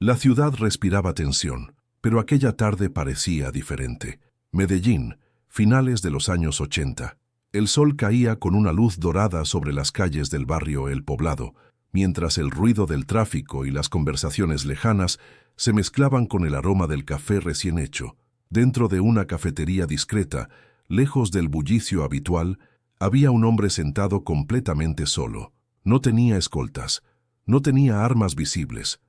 La ciudad respiraba tensión, pero aquella tarde parecía diferente. Medellín, finales de los años 80. El sol caía con una luz dorada sobre las calles del barrio El Poblado, mientras el ruido del tráfico y las conversaciones lejanas se mezclaban con el aroma del café recién hecho. Dentro de una cafetería discreta, lejos del bullicio habitual, había un hombre sentado completamente solo. No tenía escoltas, no tenía armas visibles,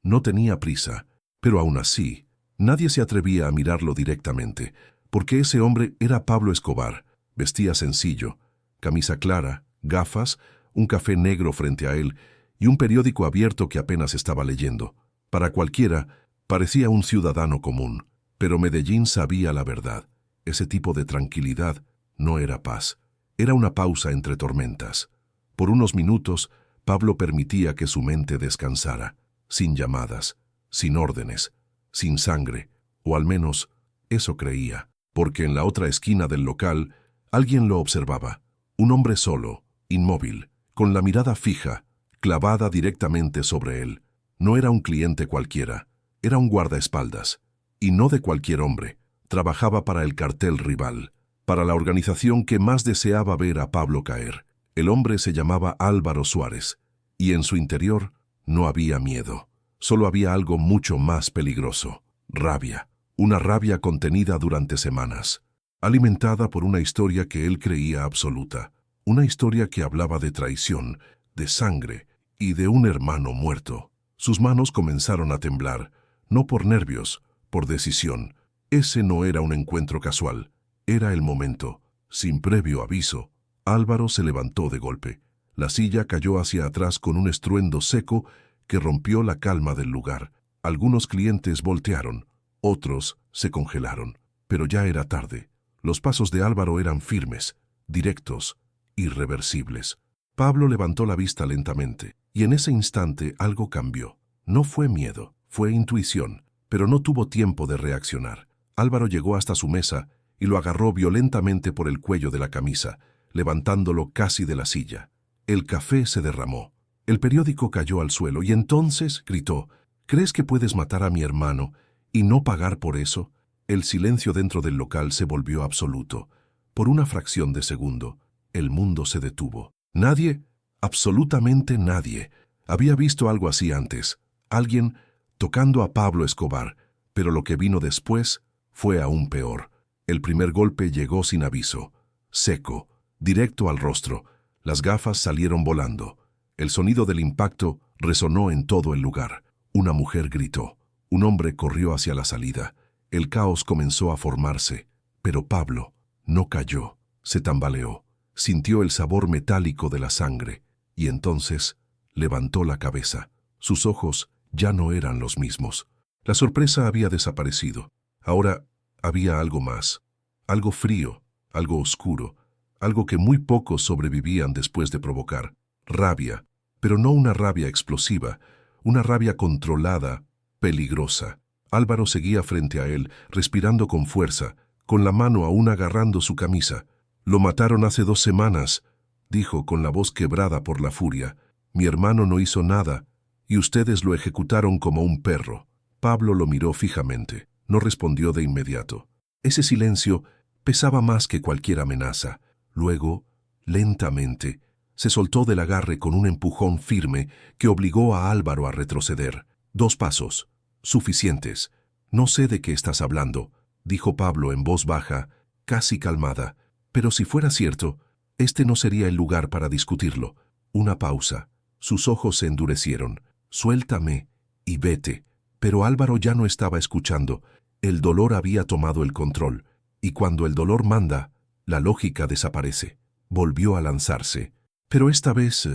no tenía prisa, pero aún así, nadie se atrevía a mirarlo directamente, porque ese hombre era Pablo Escobar. Vestía sencillo, camisa clara, gafas, un café negro frente a él y un periódico abierto que apenas estaba leyendo. Para cualquiera, parecía un ciudadano común, pero Medellín sabía la verdad. Ese tipo de tranquilidad no era paz, era una pausa entre tormentas. Por unos minutos, Pablo permitía que su mente descansara, sin llamadas, sin órdenes, sin sangre, o al menos eso creía, porque en la otra esquina del local alguien lo observaba, un hombre solo, inmóvil, con la mirada fija, clavada directamente sobre él. No era un cliente cualquiera, era un guardaespaldas, y no de cualquier hombre. Trabajaba para el cartel rival, para la organización que más deseaba ver a Pablo caer. El hombre se llamaba Álvaro Suárez, y en su interior no había miedo. Solo había algo mucho más peligroso: rabia, una rabia contenida durante semanas, alimentada por una historia que él creía absoluta, una historia que hablaba de traición, de sangre y de un hermano muerto. Sus manos comenzaron a temblar, no por nervios, por decisión. Ese no era un encuentro casual, era el momento. Sin previo aviso, Álvaro se levantó de golpe. La silla cayó hacia atrás con un estruendo seco que rompió la calma del lugar. Algunos clientes voltearon, otros se congelaron, pero ya era tarde. Los pasos de Álvaro eran firmes, directos, irreversibles. Pablo levantó la vista lentamente, y en ese instante algo cambió. No fue miedo, fue intuición, pero no tuvo tiempo de reaccionar. Álvaro llegó hasta su mesa y lo agarró violentamente por el cuello de la camisa, levantándolo casi de la silla. El café se derramó. El periódico cayó al suelo y entonces gritó: ¿Crees que puedes matar a mi hermano y no pagar por eso? El silencio dentro del local se volvió absoluto. Por una fracción de segundo, el mundo se detuvo. Nadie, absolutamente nadie, había visto algo así antes. Alguien tocando a Pablo Escobar, pero lo que vino después fue aún peor. El primer golpe llegó sin aviso, seco, directo al rostro. Las gafas salieron volando. El sonido del impacto resonó en todo el lugar. Una mujer gritó. Un hombre corrió hacia la salida. El caos comenzó a formarse, pero Pablo no cayó, se tambaleó, sintió el sabor metálico de la sangre y entonces levantó la cabeza. Sus ojos ya no eran los mismos. La sorpresa había desaparecido. Ahora había algo más, algo frío, algo oscuro, algo que muy pocos sobrevivían después de provocar. Rabia, pero no una rabia explosiva, una rabia controlada, peligrosa. Álvaro seguía frente a él, respirando con fuerza, con la mano aún agarrando su camisa. «Lo mataron hace 2 semanas», dijo con la voz quebrada por la furia. «Mi hermano no hizo nada, y ustedes lo ejecutaron como un perro». Pablo lo miró fijamente. No respondió de inmediato. Ese silencio pesaba más que cualquier amenaza. Luego, lentamente, se soltó del agarre con un empujón firme que obligó a Álvaro a retroceder. 2 pasos. Suficientes. «No sé de qué estás hablando», dijo Pablo en voz baja, casi calmada. «Pero si fuera cierto, este no sería el lugar para discutirlo». Una pausa. Sus ojos se endurecieron. «Suéltame y vete». Pero Álvaro ya no estaba escuchando. El dolor había tomado el control, y cuando el dolor manda, la lógica desaparece. Volvió a lanzarse. Pero esta vez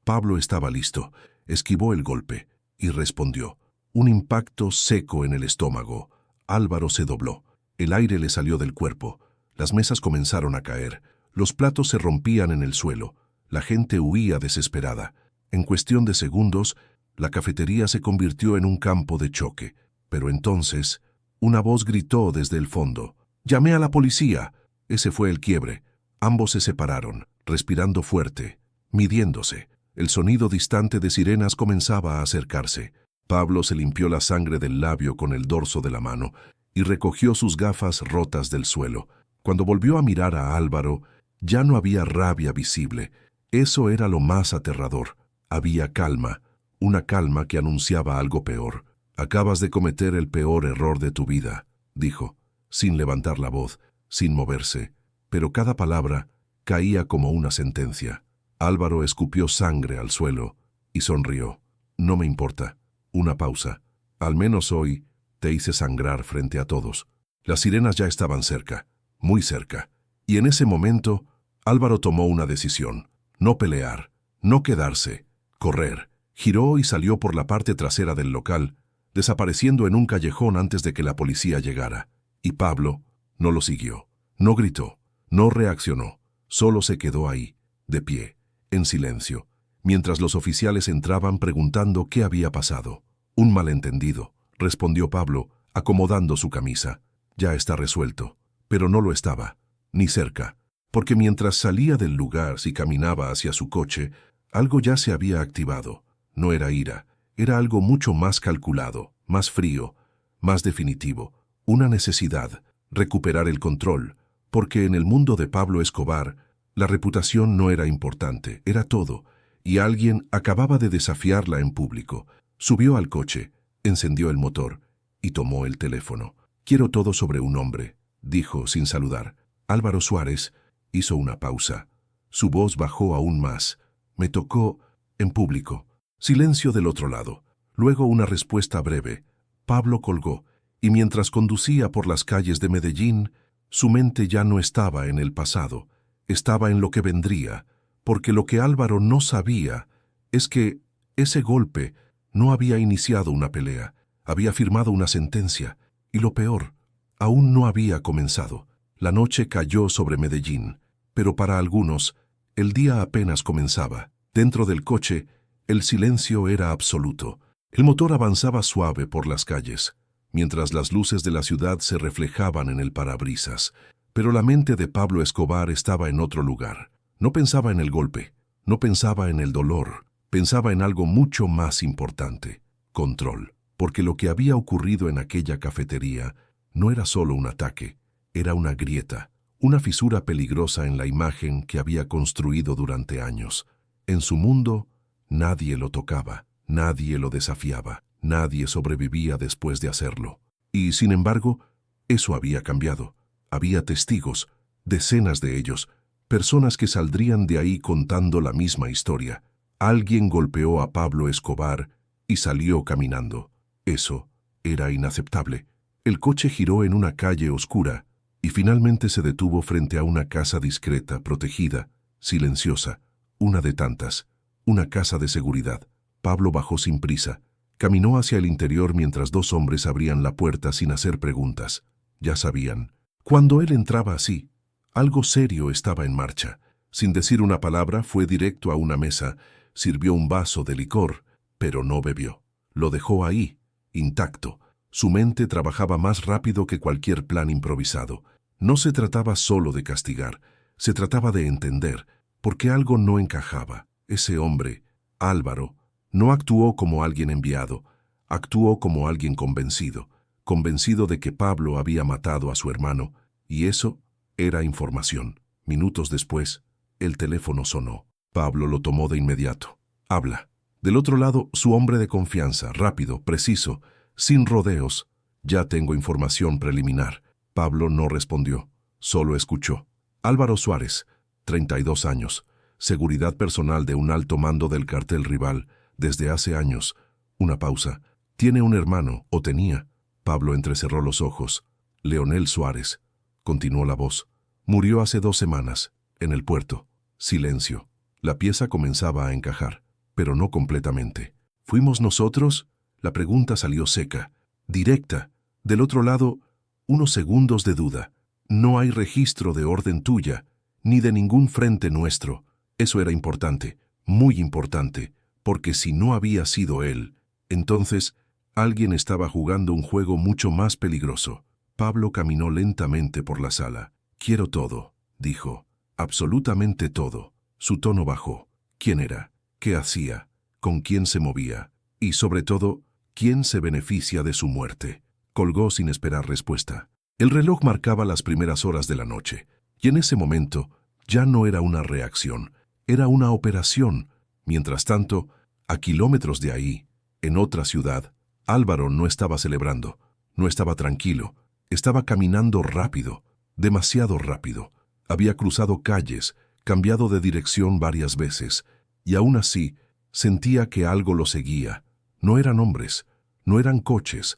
Pablo estaba listo. Esquivó el golpe y respondió. Un impacto seco en el estómago. Álvaro se dobló. El aire le salió del cuerpo. Las mesas comenzaron a caer. Los platos se rompían en el suelo. La gente huía desesperada. En cuestión de segundos, la cafetería se convirtió en un campo de choque. Pero entonces, una voz gritó desde el fondo. «¡Llamé a la policía!». Ese fue el quiebre. Ambos se separaron, respirando fuerte, midiéndose. El sonido distante de sirenas comenzaba a acercarse. Pablo se limpió la sangre del labio con el dorso de la mano y recogió sus gafas rotas del suelo. Cuando volvió a mirar a Álvaro, ya no había rabia visible. Eso era lo más aterrador. Había calma, una calma que anunciaba algo peor. «Acabas de cometer el peor error de tu vida», dijo, sin levantar la voz, sin moverse, pero cada palabra caía como una sentencia. Álvaro escupió sangre al suelo y sonrió. «No me importa». Una pausa. «Al menos hoy te hice sangrar frente a todos». Las sirenas ya estaban cerca, muy cerca, y en ese momento Álvaro tomó una decisión: no pelear, no quedarse, correr. Giró y salió por la parte trasera del local, desapareciendo en un callejón antes de que la policía llegara. Y Pablo no lo siguió, no gritó, no reaccionó, solo se quedó ahí, de pie, en silencio, mientras los oficiales entraban preguntando qué había pasado. «Un malentendido», respondió Pablo, acomodando su camisa. «Ya está resuelto». Pero no lo estaba, ni cerca, porque mientras salía del lugar y caminaba hacia su coche, algo ya se había activado. No era ira, era algo mucho más calculado, más frío, más definitivo. Una necesidad: recuperar el control, porque en el mundo de Pablo Escobar, la reputación no era importante, era todo, y alguien acababa de desafiarla en público. Subió al coche, encendió el motor y tomó el teléfono. «Quiero todo sobre un hombre», dijo sin saludar. Álvaro Suárez hizo una pausa. Su voz bajó aún más. «Me tocó en público». Silencio del otro lado. Luego una respuesta breve. Pablo colgó, y mientras conducía por las calles de Medellín, su mente ya no estaba en el pasado, estaba en lo que vendría, porque lo que Álvaro no sabía es que ese golpe no había iniciado una pelea, había firmado una sentencia, y lo peor, aún no había comenzado. La noche cayó sobre Medellín, pero para algunos, el día apenas comenzaba. Dentro del coche, el silencio era absoluto. El motor avanzaba suave por las calles, mientras las luces de la ciudad se reflejaban en el parabrisas. Pero la mente de Pablo Escobar estaba en otro lugar. No pensaba en el golpe, no pensaba en el dolor, pensaba en algo mucho más importante: control. Porque lo que había ocurrido en aquella cafetería no era solo un ataque, era una grieta, una fisura peligrosa en la imagen que había construido durante años. En su mundo, nadie lo tocaba, nadie lo desafiaba, nadie sobrevivía después de hacerlo. Y, sin embargo, eso había cambiado. Había testigos, decenas de ellos, personas que saldrían de ahí contando la misma historia. Alguien golpeó a Pablo Escobar y salió caminando. Eso era inaceptable. El coche giró en una calle oscura y finalmente se detuvo frente a una casa discreta, protegida, silenciosa, una de tantas, una casa de seguridad. Pablo bajó sin prisa, caminó hacia el interior mientras dos hombres abrían la puerta sin hacer preguntas. Ya sabían. Cuando él entraba así, algo serio estaba en marcha. Sin decir una palabra, fue directo a una mesa, sirvió un vaso de licor, pero no bebió. Lo dejó ahí, intacto. Su mente trabajaba más rápido que cualquier plan improvisado. No se trataba solo de castigar, se trataba de entender, porque algo no encajaba. Ese hombre, Álvaro, no actuó como alguien enviado, actuó como alguien convencido, convencido de que Pablo había matado a su hermano, y eso era información. Minutos después, el teléfono sonó. Pablo lo tomó de inmediato. «Habla». Del otro lado, su hombre de confianza, rápido, preciso, sin rodeos. «Ya tengo información preliminar». Pablo no respondió, solo escuchó. Álvaro Suárez, 32 años, seguridad personal de un alto mando del cartel rival, desde hace años. Una pausa. «Tiene un hermano, o tenía». Pablo entrecerró los ojos. «Leonel Suárez», continuó la voz. «Murió hace 2 semanas, en el puerto». Silencio. La pieza comenzaba a encajar, pero no completamente. «¿Fuimos nosotros?». La pregunta salió seca, directa. Del otro lado, unos segundos de duda. «No hay registro de orden tuya, ni de ningún frente nuestro». Eso era importante, muy importante, porque si no había sido él, entonces alguien estaba jugando un juego mucho más peligroso. Pablo caminó lentamente por la sala. «Quiero todo», dijo. «Absolutamente todo». Su tono bajó. ¿Quién era? ¿Qué hacía? ¿Con quién se movía? Y sobre todo, ¿Quién se beneficia de su muerte? Colgó sin esperar respuesta. El reloj marcaba las primeras horas de la noche, y en ese momento ya no era una reacción, era una operación. Mientras tanto, a kilómetros de ahí, en otra ciudad, Álvaro no estaba celebrando, no estaba tranquilo, estaba caminando rápido, demasiado rápido. Había cruzado calles, cambiado de dirección varias veces, y aún así sentía que algo lo seguía. No eran hombres, no eran coches,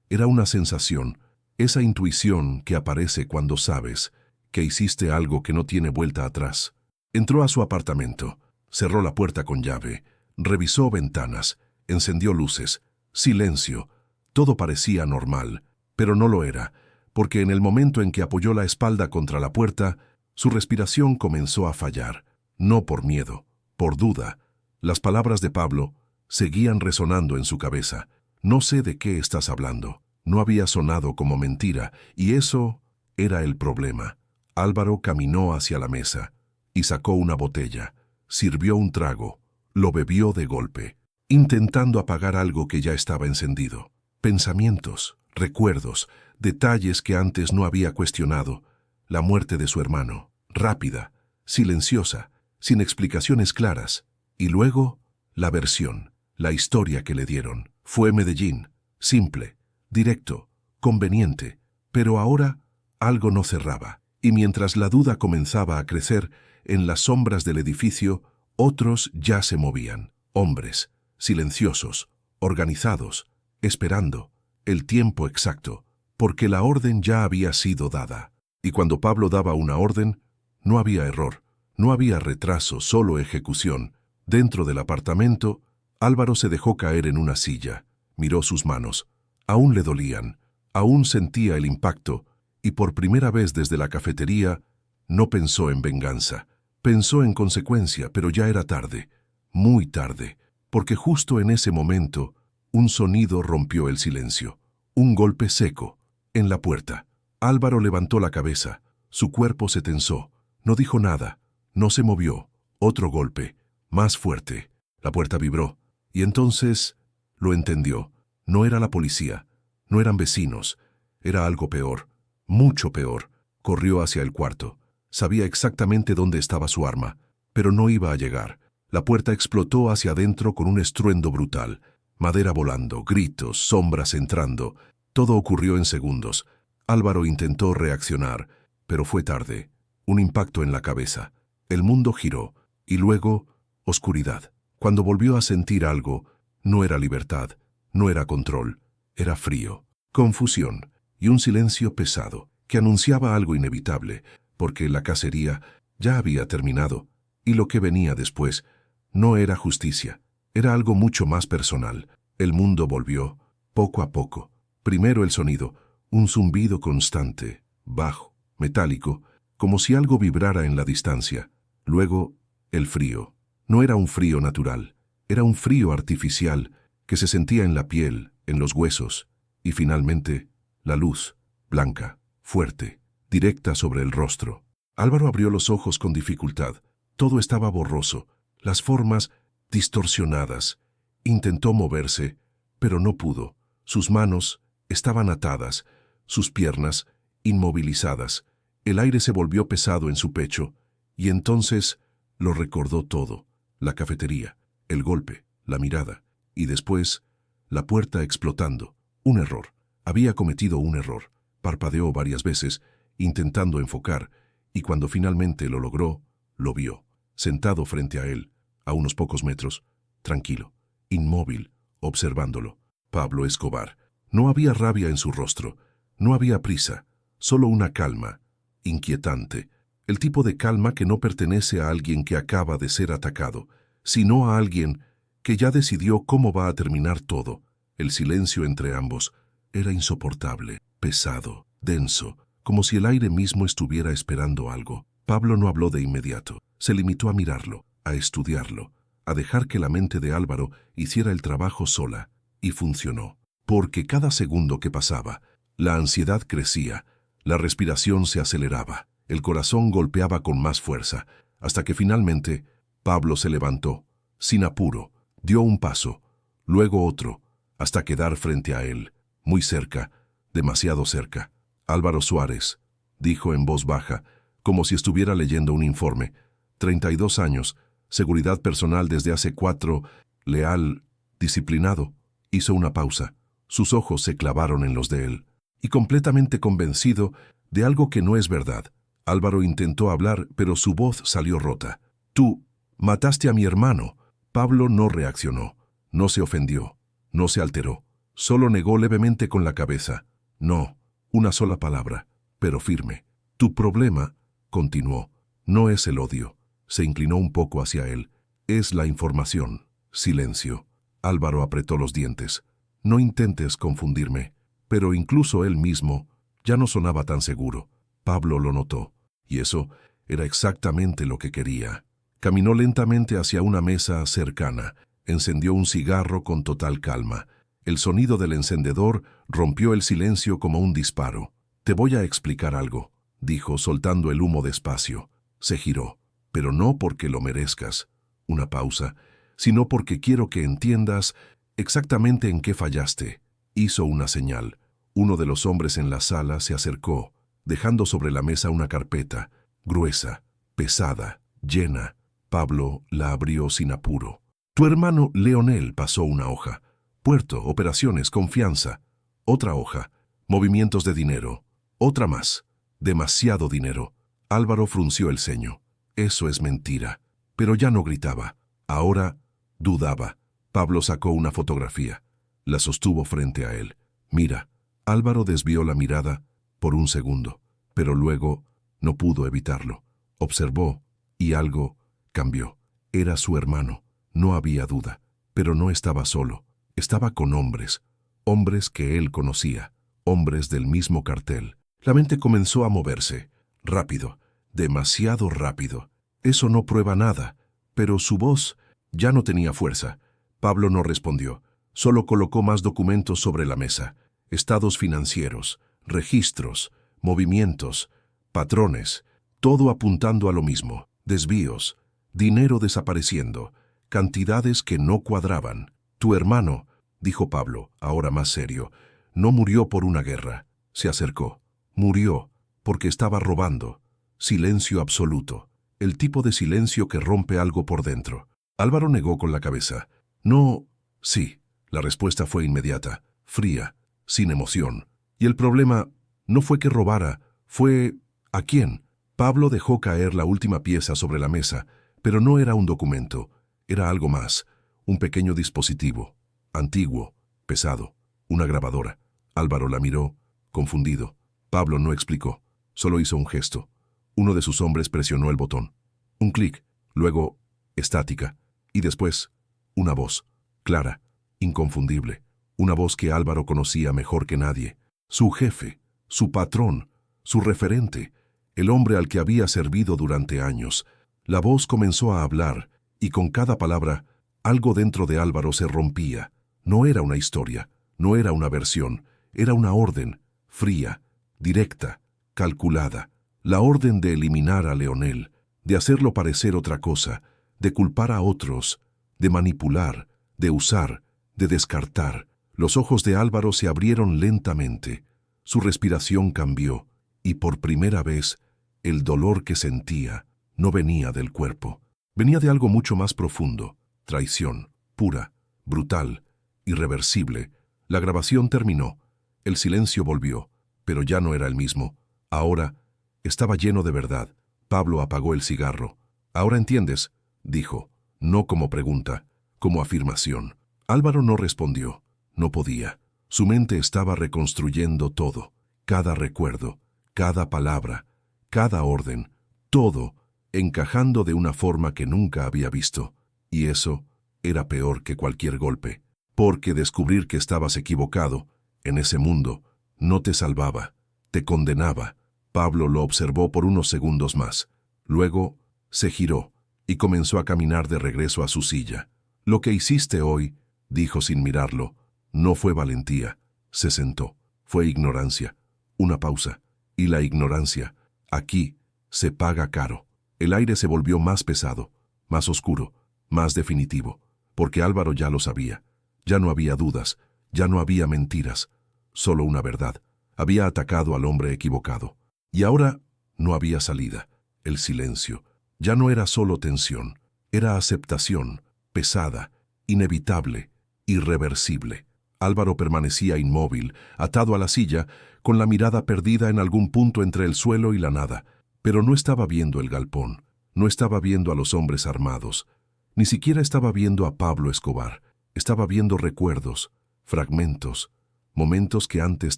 era una sensación, esa intuición que aparece cuando sabes que hiciste algo que no tiene vuelta atrás. Entró a su apartamento, cerró la puerta con llave, revisó ventanas, encendió luces. Silencio. Todo parecía normal, pero no lo era, porque en el momento en que apoyó la espalda contra la puerta, su respiración comenzó a fallar, no por miedo, por duda. Las palabras de Pablo seguían resonando en su cabeza. No sé de qué estás hablando. No había sonado como mentira, y eso era el problema. Álvaro caminó hacia la mesa y sacó una botella, sirvió un trago, lo bebió de golpe, intentando apagar algo que ya estaba encendido. Pensamientos, recuerdos, detalles que antes no había cuestionado. La muerte de su hermano, rápida, silenciosa, sin explicaciones claras. Y luego, la versión, la historia que le dieron. Fue Medellín, simple, directo, conveniente, pero ahora algo no cerraba. Y mientras la duda comenzaba a crecer, en las sombras del edificio, otros ya se movían. Hombres, silenciosos, organizados, esperando el tiempo exacto, porque la orden ya había sido dada. Y cuando Pablo daba una orden, no había error, no había retraso, solo ejecución. Dentro del apartamento, Álvaro se dejó caer en una silla, miró sus manos. Aún le dolían, aún sentía el impacto, y por primera vez desde la cafetería, no pensó en venganza. Pensó en consecuencia, pero ya era tarde, muy tarde, porque justo en ese momento, un sonido rompió el silencio. Un golpe seco, en la puerta. Álvaro levantó la cabeza, su cuerpo se tensó, no dijo nada, no se movió. Otro golpe, más fuerte. La puerta vibró, y entonces lo entendió. No era la policía, no eran vecinos, era algo peor, mucho peor. Corrió hacia el cuarto. Sabía exactamente dónde estaba su arma, pero no iba a llegar. La puerta explotó hacia adentro con un estruendo brutal. Madera volando, gritos, sombras entrando. Todo ocurrió en segundos. Álvaro intentó reaccionar, pero fue tarde. Un impacto en la cabeza. El mundo giró, y luego, oscuridad. Cuando volvió a sentir algo, no era libertad, no era control, era frío, confusión y un silencio pesado que anunciaba algo inevitable, porque la cacería ya había terminado, y lo que venía después no era justicia, era algo mucho más personal. El mundo volvió, poco a poco. Primero el sonido, un zumbido constante, bajo, metálico, como si algo vibrara en la distancia. Luego, el frío. No era un frío natural, era un frío artificial que se sentía en la piel, en los huesos. Y finalmente, la luz, blanca, fuerte, directa sobre el rostro. Álvaro abrió los ojos con dificultad. Todo estaba borroso, las formas distorsionadas. Intentó moverse, pero no pudo. Sus manos estaban atadas, sus piernas inmovilizadas. El aire se volvió pesado en su pecho, y entonces lo recordó todo. La cafetería, el golpe, la mirada, y después la puerta explotando. Un error. Había cometido un error. Parpadeó varias veces, intentando enfocar, y cuando finalmente lo logró, lo vio, sentado frente a él, a unos pocos metros, tranquilo, inmóvil, observándolo. Pablo Escobar. No había rabia en su rostro, no había prisa, solo una calma, inquietante. El tipo de calma que no pertenece a alguien que acaba de ser atacado, sino a alguien que ya decidió cómo va a terminar todo. El silencio entre ambos era insoportable, pesado, denso, como si el aire mismo estuviera esperando algo. Pablo no habló de inmediato, se limitó a mirarlo, a estudiarlo, a dejar que la mente de Álvaro hiciera el trabajo sola, y funcionó. Porque cada segundo que pasaba, la ansiedad crecía, la respiración se aceleraba, el corazón golpeaba con más fuerza, hasta que finalmente Pablo se levantó, sin apuro, dio un paso, luego otro, hasta quedar frente a él, muy cerca, demasiado cerca. Álvaro Suárez, dijo en voz baja, como si estuviera leyendo un informe. 32 años, seguridad personal desde hace 4, leal, disciplinado. Hizo una pausa. Sus ojos se clavaron en los de él. Y completamente convencido de algo que no es verdad, Álvaro intentó hablar, pero su voz salió rota. Tú mataste a mi hermano. Pablo no reaccionó, no se ofendió, no se alteró, solo negó levemente con la cabeza. No, una sola palabra, pero firme. Tu problema, continuó, no es el odio. Se inclinó un poco hacia él. Es la información. Silencio. Álvaro apretó los dientes. No intentes confundirme. Pero incluso él mismo ya no sonaba tan seguro. Pablo lo notó, y eso era exactamente lo que quería. Caminó lentamente hacia una mesa cercana, encendió un cigarro con total calma. El sonido del encendedor rompió el silencio como un disparo. Te voy a explicar algo, dijo, soltando el humo despacio. Se giró, pero no porque lo merezcas. Una pausa, sino porque quiero que entiendas exactamente en qué fallaste. Hizo una señal. Uno de los hombres en la sala se acercó, dejando sobre la mesa una carpeta, gruesa, pesada, llena. Pablo la abrió sin apuro. Tu hermano Leonel pasó una hoja. Puerto, operaciones, confianza. Otra hoja. Movimientos de dinero. Otra más. Demasiado dinero. Álvaro frunció el ceño. Eso es mentira. Pero ya no gritaba. Ahora dudaba. Pablo sacó una fotografía. La sostuvo frente a él. Mira. Álvaro desvió la mirada por un segundo, pero luego no pudo evitarlo. Observó, y algo cambió. Era su hermano, no había duda, pero no estaba solo. Estaba con hombres, hombres que él conocía, hombres del mismo cartel. La mente comenzó a moverse, rápido, demasiado rápido. Eso no prueba nada, pero su voz ya no tenía fuerza. Pablo no respondió, solo colocó más documentos sobre la mesa. Estados financieros, registros, movimientos, patrones, todo apuntando a lo mismo. Desvíos, dinero desapareciendo, cantidades que no cuadraban. Tu hermano, dijo Pablo, ahora más serio, no murió por una guerra. Se acercó. Murió porque estaba robando. Silencio absoluto. El tipo de silencio que rompe algo por dentro. Álvaro negó con la cabeza. No, sí. La respuesta fue inmediata, fría, sin emoción. Y el problema no fue que robara, fue ¿a quién? Pablo dejó caer la última pieza sobre la mesa, pero no era un documento, era algo más, un pequeño dispositivo, antiguo, pesado, una grabadora. Álvaro la miró, confundido. Pablo no explicó, solo hizo un gesto. Uno de sus hombres presionó el botón. Un clic, luego estática, y después una voz, clara, inconfundible. Una voz que Álvaro conocía mejor que nadie. Su jefe, su patrón, su referente, el hombre al que había servido durante años. La voz comenzó a hablar, y con cada palabra, algo dentro de Álvaro se rompía. No era una historia, no era una versión, era una orden, fría, directa, calculada. La orden de eliminar a Leonel, de hacerlo parecer otra cosa, de culpar a otros, de manipular, de usar, de descartar. Los ojos de Álvaro se abrieron lentamente, su respiración cambió, y por primera vez, el dolor que sentía no venía del cuerpo. Venía de algo mucho más profundo, traición, pura, brutal, irreversible. La grabación terminó, el silencio volvió, pero ya no era el mismo. Ahora estaba lleno de verdad. Pablo apagó el cigarro. «¿Ahora entiendes?», dijo, no como pregunta, como afirmación. Álvaro no respondió. No podía. Su mente estaba reconstruyendo todo, cada recuerdo, cada palabra, cada orden, todo, encajando de una forma que nunca había visto. Y eso era peor que cualquier golpe, porque descubrir que estabas equivocado, en ese mundo, no te salvaba, te condenaba. Pablo lo observó por unos segundos más. Luego se giró y comenzó a caminar de regreso a su silla. Lo que hiciste hoy, dijo sin mirarlo, no fue valentía. Se sentó. Fue ignorancia. Una pausa. Y la ignorancia, aquí, se paga caro. El aire se volvió más pesado, más oscuro, más definitivo, porque Álvaro ya lo sabía. Ya no había dudas, Ya no había mentiras, solo una verdad. Había atacado al hombre equivocado. Y ahora no había salida. El silencio. Ya no era solo tensión, era aceptación, pesada, inevitable, irreversible. Álvaro permanecía inmóvil, atado a la silla, con la mirada perdida en algún punto entre el suelo y la nada. Pero no estaba viendo el galpón, no estaba viendo a los hombres armados, ni siquiera estaba viendo a Pablo Escobar. Estaba viendo recuerdos, fragmentos, momentos que antes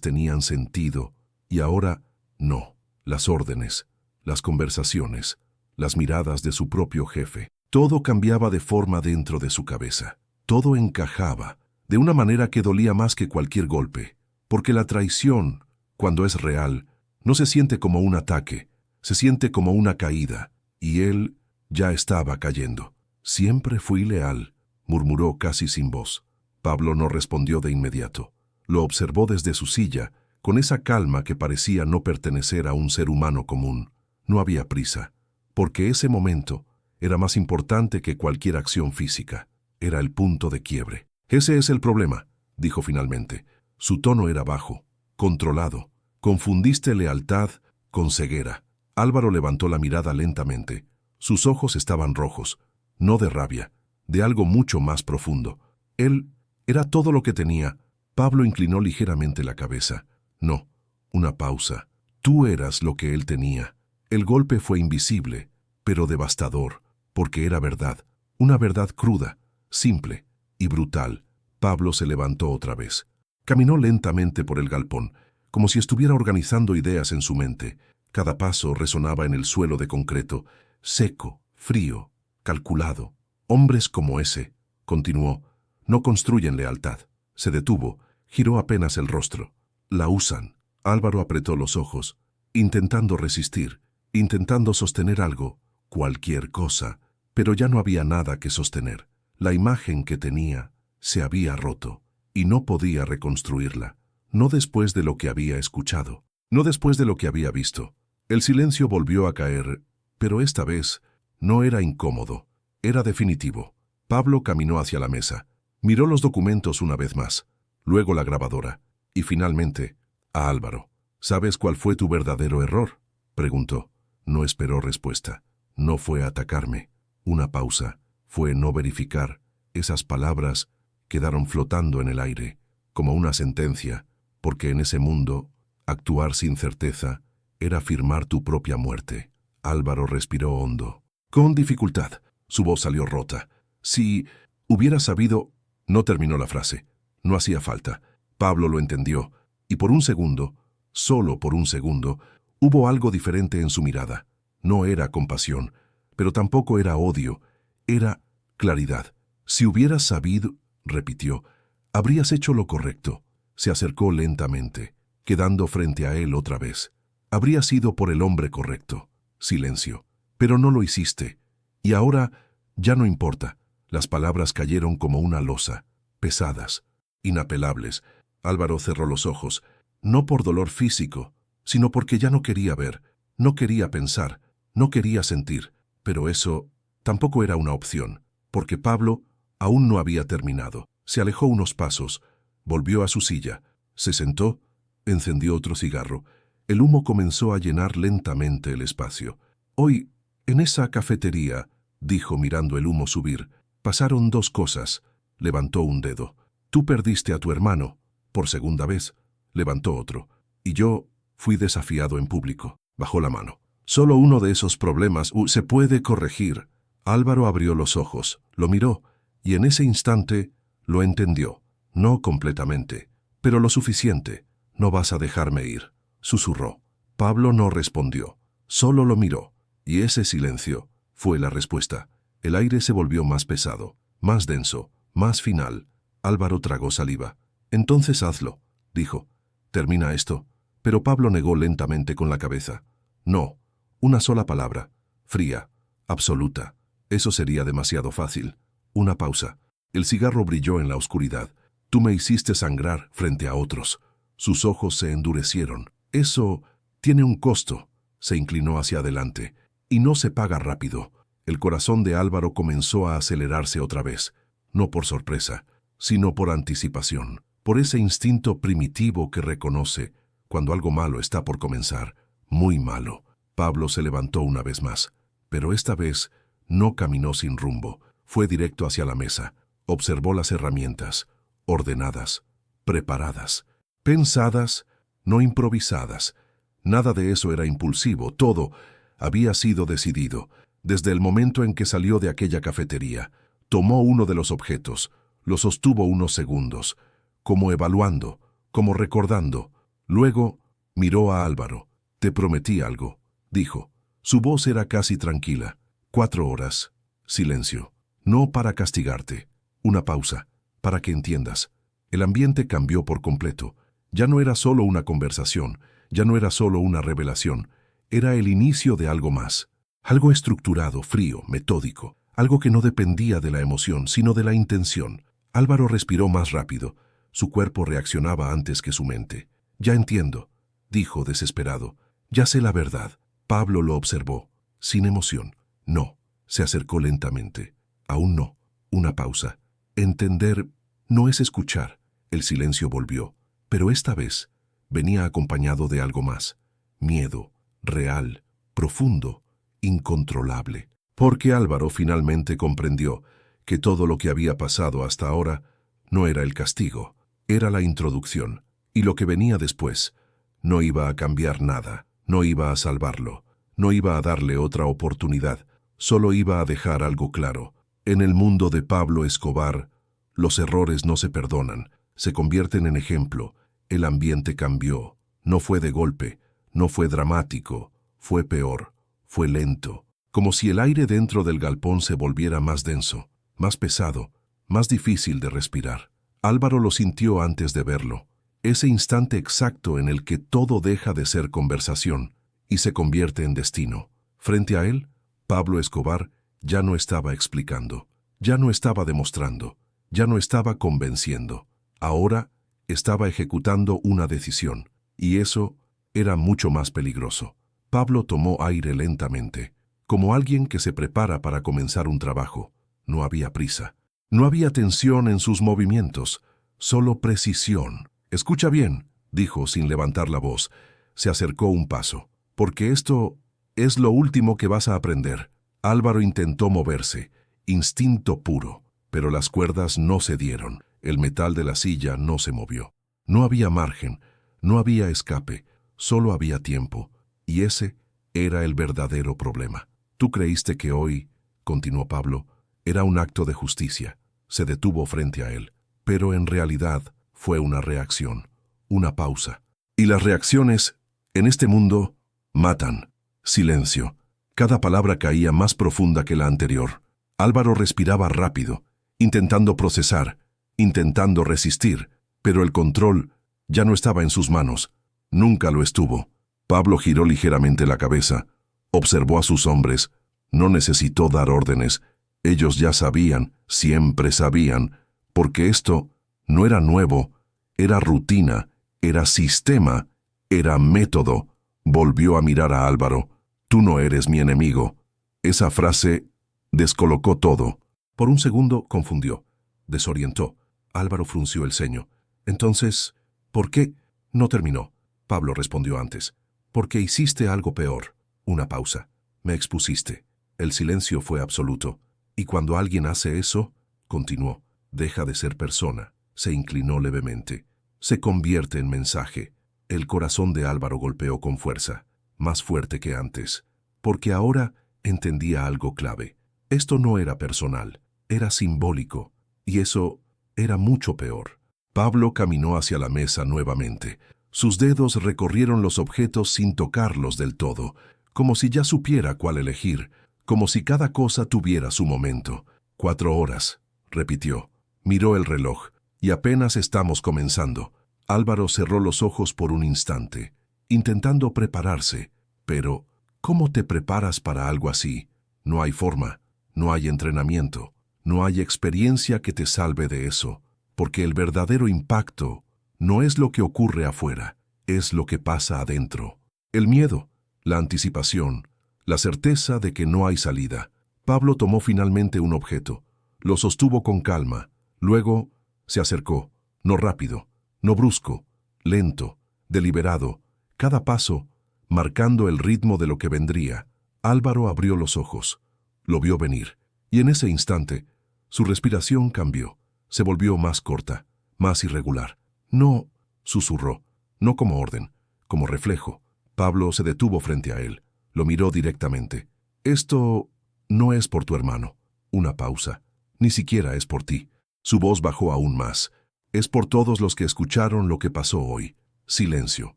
tenían sentido y ahora no. Las órdenes, las conversaciones, las miradas de su propio jefe. Todo cambiaba de forma dentro de su cabeza. Todo encajaba, de una manera que dolía más que cualquier golpe. Porque la traición, cuando es real, no se siente como un ataque, se siente como una caída. Y él ya estaba cayendo. Siempre fui leal, murmuró casi sin voz. Pablo no respondió de inmediato. Lo observó desde su silla, con esa calma que parecía no pertenecer a un ser humano común. No había prisa, porque ese momento era más importante que cualquier acción física. Era el punto de quiebre. Ese es el problema, dijo finalmente. Su tono era bajo, controlado. Confundiste lealtad con ceguera. Álvaro levantó la mirada lentamente. Sus ojos estaban rojos, no de rabia, de algo mucho más profundo. Él era todo lo que tenía. Pablo inclinó ligeramente la cabeza. No, una pausa. Tú eras lo que él tenía. El golpe fue invisible, pero devastador, porque era verdad. Una verdad cruda, simple y brutal. Pablo se levantó otra vez. Caminó lentamente por el galpón, como si estuviera organizando ideas en su mente. Cada paso resonaba en el suelo de concreto, seco, frío, calculado. Hombres como ese, continuó, no construyen lealtad. Se detuvo, giró apenas el rostro. La usan. Álvaro apretó los ojos, intentando resistir, intentando sostener algo, cualquier cosa, pero ya no había nada que sostener. La imagen que tenía se había roto, y no podía reconstruirla, no después de lo que había escuchado, no después de lo que había visto. El silencio volvió a caer, pero esta vez no era incómodo, era definitivo. Pablo caminó hacia la mesa, miró los documentos una vez más, luego la grabadora, y finalmente, a Álvaro. ¿Sabes cuál fue tu verdadero error?, preguntó. No esperó respuesta. No fue atacarme. Una pausa. Fue no verificar. Esas palabras quedaron flotando en el aire, como una sentencia, porque en ese mundo, actuar sin certeza era firmar tu propia muerte. Álvaro respiró hondo. Con dificultad. Su voz salió rota. Si hubiera sabido... No terminó la frase. No hacía falta. Pablo lo entendió, y por un segundo, solo por un segundo, hubo algo diferente en su mirada. No era compasión, pero tampoco era odio, era claridad. Si hubieras sabido, repitió, habrías hecho lo correcto. Se acercó lentamente, quedando frente a él otra vez. Habrías ido por el hombre correcto. Silencio. Pero no lo hiciste. Y ahora ya no importa. Las palabras cayeron como una losa, pesadas, inapelables. Álvaro cerró los ojos, no por dolor físico, sino porque ya no quería ver, no quería pensar, no quería sentir. Pero eso tampoco era una opción, porque Pablo aún no había terminado. Se alejó unos pasos, volvió a su silla, se sentó, encendió otro cigarro. El humo comenzó a llenar lentamente el espacio. Hoy, en esa cafetería, dijo mirando el humo subir, pasaron dos cosas. Levantó un dedo. Tú perdiste a tu hermano, por segunda vez. Levantó otro. Y yo fui desafiado en público. Bajó la mano. Solo uno de esos problemas se puede corregir. Álvaro abrió los ojos, lo miró, y en ese instante lo entendió. No completamente, pero lo suficiente. No vas a dejarme ir, susurró. Pablo no respondió, solo lo miró, y ese silencio fue la respuesta. El aire se volvió más pesado, más denso, más final. Álvaro tragó saliva. Entonces hazlo, dijo. Termina esto. Pero Pablo negó lentamente con la cabeza. No, una sola palabra, fría, absoluta. Eso sería demasiado fácil. Una pausa. El cigarro brilló en la oscuridad. Tú me hiciste sangrar frente a otros. Sus ojos se endurecieron. Eso tiene un costo. Se inclinó hacia adelante. Y no se paga rápido. El corazón de Álvaro comenzó a acelerarse otra vez. No por sorpresa, sino por anticipación. por ese instinto primitivo que reconoce cuando algo malo está por comenzar, muy malo. Pablo se levantó una vez más, pero esta vez no caminó sin rumbo, fue directo hacia la mesa, observó las herramientas, ordenadas, preparadas, pensadas, no improvisadas. Nada de eso era impulsivo, todo había sido decidido. Desde el momento en que salió de aquella cafetería, tomó uno de los objetos, lo sostuvo unos segundos, como evaluando, como recordando. Luego miró a Álvaro. «Te prometí algo», dijo. Su voz era casi tranquila. 4 horas. Silencio. No para castigarte. Una pausa, para que entiendas. El ambiente cambió por completo. Ya no era solo una conversación, ya no era solo una revelación. Era el inicio de algo más. Algo estructurado, frío, metódico. Algo que no dependía de la emoción, sino de la intención. Álvaro respiró más rápido. Su cuerpo reaccionaba antes que su mente. «Ya entiendo», dijo desesperado. «Ya sé la verdad». Pablo lo observó, sin emoción. «No». Se acercó lentamente. «Aún no». Una pausa. «Entender no es escuchar». El silencio volvió, pero esta vez venía acompañado de algo más. Miedo, real, profundo, incontrolable. Porque Álvaro finalmente comprendió que todo lo que había pasado hasta ahora no era el castigo, era la introducción, y lo que venía después no iba a cambiar nada, no iba a salvarlo, no iba a darle otra oportunidad, solo iba a dejar algo claro. En el mundo de Pablo Escobar, los errores no se perdonan, se convierten en ejemplo. El ambiente cambió, no fue de golpe, no fue dramático, fue peor, fue lento, como si el aire dentro del galpón se volviera más denso, más pesado, más difícil de respirar. Álvaro lo sintió antes de verlo, ese instante exacto en el que todo deja de ser conversación y se convierte en destino. Frente a él, Pablo Escobar ya no estaba explicando, ya no estaba demostrando, ya no estaba convenciendo. Ahora estaba ejecutando una decisión, y eso era mucho más peligroso. Pablo tomó aire lentamente, como alguien que se prepara para comenzar un trabajo. No había prisa. No había tensión en sus movimientos, solo precisión. «Escucha bien», dijo sin levantar la voz. Se acercó un paso. «Porque esto es lo último que vas a aprender». Álvaro intentó moverse, instinto puro, pero las cuerdas no cedieron. El metal de la silla no se movió. No había margen, no había escape, solo había tiempo. Y ese era el verdadero problema. «Tú creíste que hoy», continuó Pablo, «era un acto de justicia». Se detuvo frente a él, pero en realidad fue una reacción, una pausa. Y las reacciones, en este mundo, matan. Silencio. Cada palabra caía más profunda que la anterior. Álvaro respiraba rápido, intentando procesar, intentando resistir, pero el control ya no estaba en sus manos. Nunca lo estuvo. Pablo giró ligeramente la cabeza, observó a sus hombres. No necesitó dar órdenes. Ellos ya sabían, siempre sabían, porque esto no era nuevo, era rutina, era sistema, era método. Volvió a mirar a Álvaro. «Tú no eres mi enemigo». Esa frase descolocó todo. Por un segundo confundió, desorientó. Álvaro frunció el ceño. «Entonces, ¿por qué?» No terminó. Pablo respondió antes. «Porque hiciste algo peor». Una pausa. «Me expusiste». El silencio fue absoluto. «Y cuando alguien hace eso», continuó, «deja de ser persona». Se inclinó levemente. Se convierte en mensaje. El corazón de Álvaro golpeó con fuerza, más fuerte que antes, porque ahora entendía algo clave. Esto no era personal, era simbólico, y eso era mucho peor. Pablo caminó hacia la mesa nuevamente. Sus dedos recorrieron los objetos sin tocarlos del todo, como si ya supiera cuál elegir, como si cada cosa tuviera su momento. 4 horas, repitió. Miró el reloj, y apenas estamos comenzando. Álvaro cerró los ojos por un instante, intentando prepararse. Pero, ¿cómo te preparas para algo así? No hay forma, no hay entrenamiento, no hay experiencia que te salve de eso, porque el verdadero impacto no es lo que ocurre afuera, es lo que pasa adentro. El miedo, la anticipación, la certeza de que no hay salida. Pablo tomó finalmente un objeto, lo sostuvo con calma, luego se acercó, no rápido, no brusco, lento, deliberado, cada paso, marcando el ritmo de lo que vendría. Álvaro abrió los ojos, lo vio venir, y en ese instante, su respiración cambió, se volvió más corta, más irregular. No, susurró, no como orden, como reflejo. Pablo se detuvo frente a él, lo miró directamente. Esto no es por tu hermano. Una pausa. Ni siquiera es por ti. Su voz bajó aún más. Es por todos los que escucharon lo que pasó hoy. Silencio.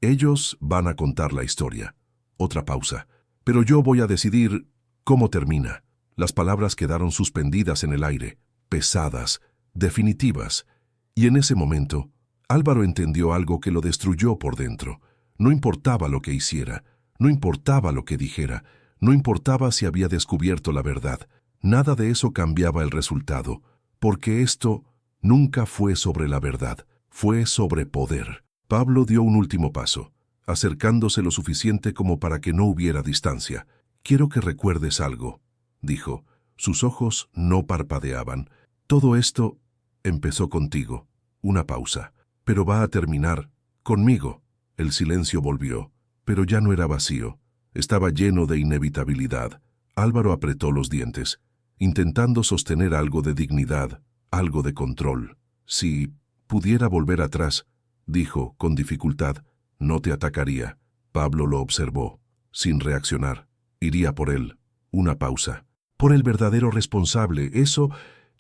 Ellos van a contar la historia. Otra pausa. Pero yo voy a decidir cómo termina. Las palabras quedaron suspendidas en el aire, pesadas, definitivas. Y en ese momento, Álvaro entendió algo que lo destruyó por dentro. No importaba lo que hiciera, no importaba lo que dijera, no importaba si había descubierto la verdad. Nada de eso cambiaba el resultado, porque esto nunca fue sobre la verdad, fue sobre poder. Pablo dio un último paso, acercándose lo suficiente como para que no hubiera distancia. Quiero que recuerdes algo, dijo. Sus ojos no parpadeaban. Todo esto empezó contigo. Una pausa. Pero va a terminar conmigo. El silencio volvió, pero ya no era vacío. Estaba lleno de inevitabilidad. Álvaro apretó los dientes, intentando sostener algo de dignidad, algo de control. Si pudiera volver atrás, dijo con dificultad, no te atacaría. Pablo lo observó, sin reaccionar. Iría por él. Una pausa. Por el verdadero responsable. Eso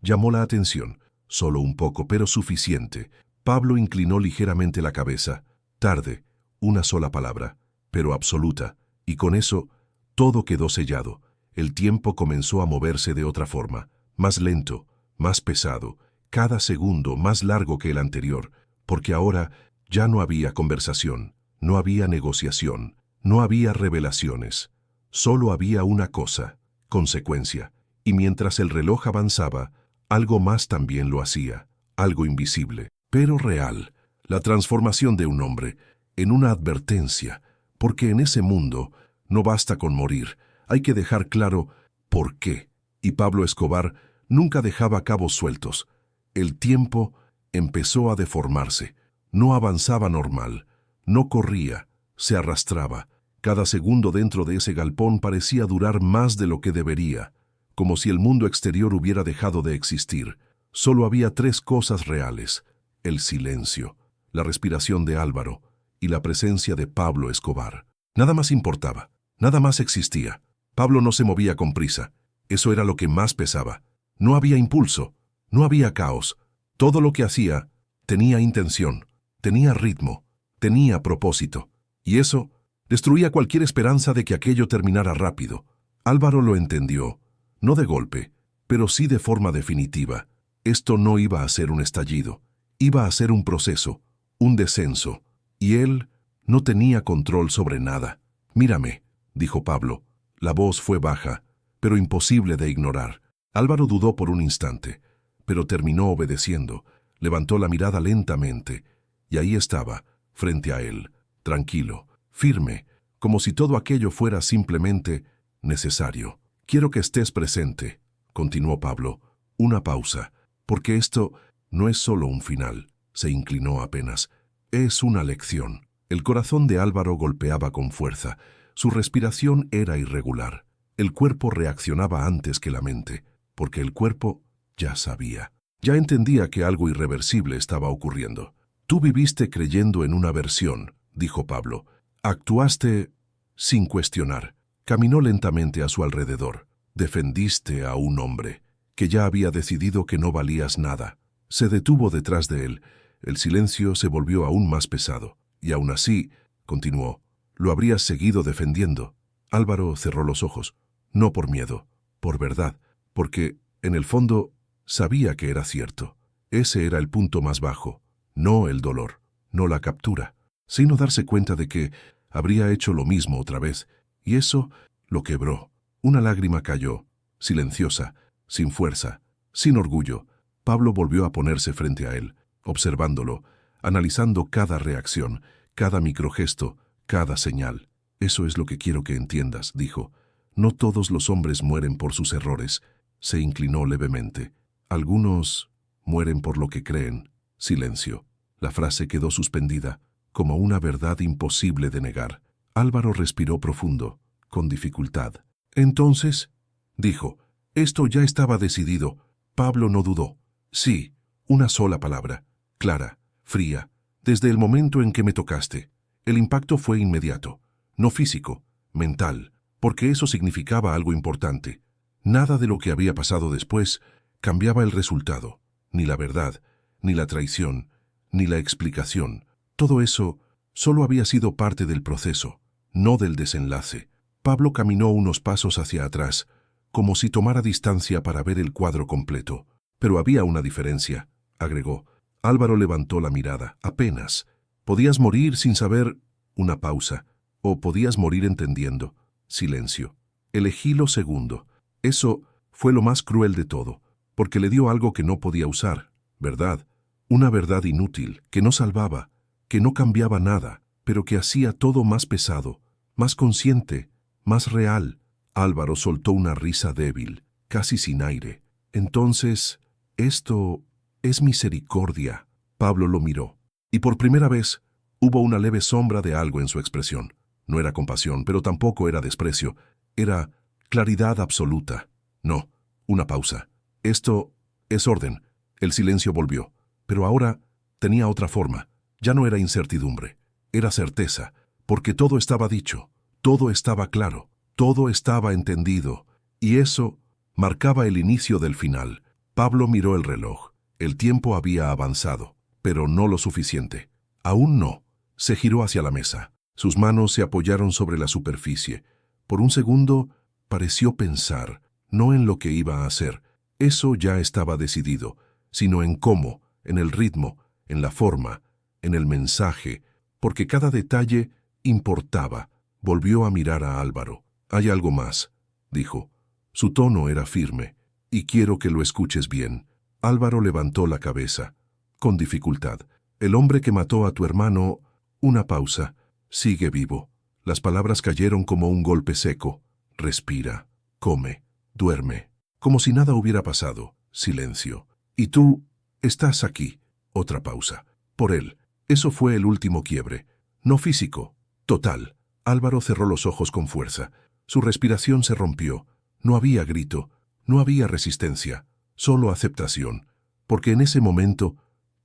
llamó la atención. Solo un poco, pero suficiente. Pablo inclinó ligeramente la cabeza. Tarde, una sola palabra, pero absoluta, y con eso todo quedó sellado. El tiempo comenzó a moverse de otra forma, más lento, más pesado, cada segundo más largo que el anterior, porque ahora ya no había conversación, no había negociación, no había revelaciones. Solo había una cosa, consecuencia, y mientras el reloj avanzaba, algo más también lo hacía, algo invisible, pero real, la transformación de un hombre en una advertencia, porque en ese mundo no basta con morir, hay que dejar claro por qué. Y Pablo Escobar nunca dejaba cabos sueltos. El tiempo empezó a deformarse, no avanzaba normal, no corría, se arrastraba. Cada segundo dentro de ese galpón parecía durar más de lo que debería, como si el mundo exterior hubiera dejado de existir. Solo había tres cosas reales: el silencio, la respiración de Álvaro y la presencia de Pablo Escobar. Nada más importaba, nada más existía. Pablo no se movía con prisa. Eso era lo que más pesaba. No había impulso, no había caos. Todo lo que hacía tenía intención, tenía ritmo, tenía propósito. Y eso destruía cualquier esperanza de que aquello terminara rápido. Álvaro lo entendió, no de golpe, pero sí de forma definitiva. Esto no iba a ser un estallido, iba a ser un proceso, un descenso, y él no tenía control sobre nada. «Mírame», dijo Pablo. La voz fue baja, pero imposible de ignorar. Álvaro dudó por un instante, pero terminó obedeciendo. Levantó la mirada lentamente, y ahí estaba, frente a él, tranquilo, firme, como si todo aquello fuera simplemente necesario. «Quiero que estés presente», continuó Pablo. «Una pausa, porque esto no es solo un final», se inclinó apenas. «Es una lección». El corazón de Álvaro golpeaba con fuerza. Su respiración era irregular. El cuerpo reaccionaba antes que la mente, porque el cuerpo ya sabía. Ya entendía que algo irreversible estaba ocurriendo. «Tú viviste creyendo en una versión», dijo Pablo. «Actuaste sin cuestionar». Caminó lentamente a su alrededor. «Defendiste a un hombre que ya había decidido que no valías nada». Se detuvo detrás de él. El silencio se volvió aún más pesado. «Y aún así», continuó, «lo habrías seguido defendiendo». Álvaro cerró los ojos. No por miedo, por verdad, porque, en el fondo, sabía que era cierto. Ese era el punto más bajo, no el dolor, no la captura, sino darse cuenta de que habría hecho lo mismo otra vez, y eso lo quebró. Una lágrima cayó, silenciosa, sin fuerza, sin orgullo. Pablo volvió a ponerse frente a él, observándolo, analizando cada reacción, cada microgesto, cada señal. «Eso es lo que quiero que entiendas», dijo. «No todos los hombres mueren por sus errores». Se inclinó levemente. «Algunos mueren por lo que creen». Silencio. La frase quedó suspendida, como una verdad imposible de negar. Álvaro respiró profundo, con dificultad. Entonces, dijo, esto ya estaba decidido. Pablo no dudó. Sí, una sola palabra, clara, fría, desde el momento en que me tocaste. El impacto fue inmediato, no físico, mental, porque eso significaba algo importante. Nada de lo que había pasado después cambiaba el resultado, ni la verdad, ni la traición, ni la explicación. Todo eso solo había sido parte del proceso, no del desenlace. Pablo caminó unos pasos hacia atrás, como si tomara distancia para ver el cuadro completo. Pero había una diferencia, agregó. Álvaro levantó la mirada, apenas. Podías morir sin saber. Una pausa. O podías morir entendiendo. Silencio. Elegí lo segundo. Eso fue lo más cruel de todo, porque le dio algo que no podía usar, verdad. Una verdad inútil, que no salvaba, que no cambiaba nada, pero que hacía todo más pesado, más consciente, más real. Álvaro soltó una risa débil, casi sin aire. Entonces, esto es misericordia. Pablo lo miró, y por primera vez hubo una leve sombra de algo en su expresión. No era compasión, pero tampoco era desprecio. Era claridad absoluta. No, una pausa. Esto es orden. El silencio volvió, pero ahora tenía otra forma. Ya no era incertidumbre, era certeza, porque todo estaba dicho, todo estaba claro, todo estaba entendido, y eso marcaba el inicio del final. Pablo miró el reloj. El tiempo había avanzado, pero no lo suficiente. Aún no. Se giró hacia la mesa. Sus manos se apoyaron sobre la superficie. Por un segundo pareció pensar, no en lo que iba a hacer. Eso ya estaba decidido, sino en cómo, en el ritmo, en la forma, en el mensaje, porque cada detalle importaba. Volvió a mirar a Álvaro. «Hay algo más», dijo. Su tono era firme. «Y quiero que lo escuches bien». Álvaro levantó la cabeza, con dificultad. «El hombre que mató a tu hermano...» Una pausa. «Sigue vivo». Las palabras cayeron como un golpe seco. «Respira, come, duerme». Como si nada hubiera pasado. Silencio. «Y tú estás aquí». Otra pausa. «Por él». Eso fue el último quiebre. No físico, total. Álvaro cerró los ojos con fuerza. Su respiración se rompió. No había grito, no había resistencia, solo aceptación, porque en ese momento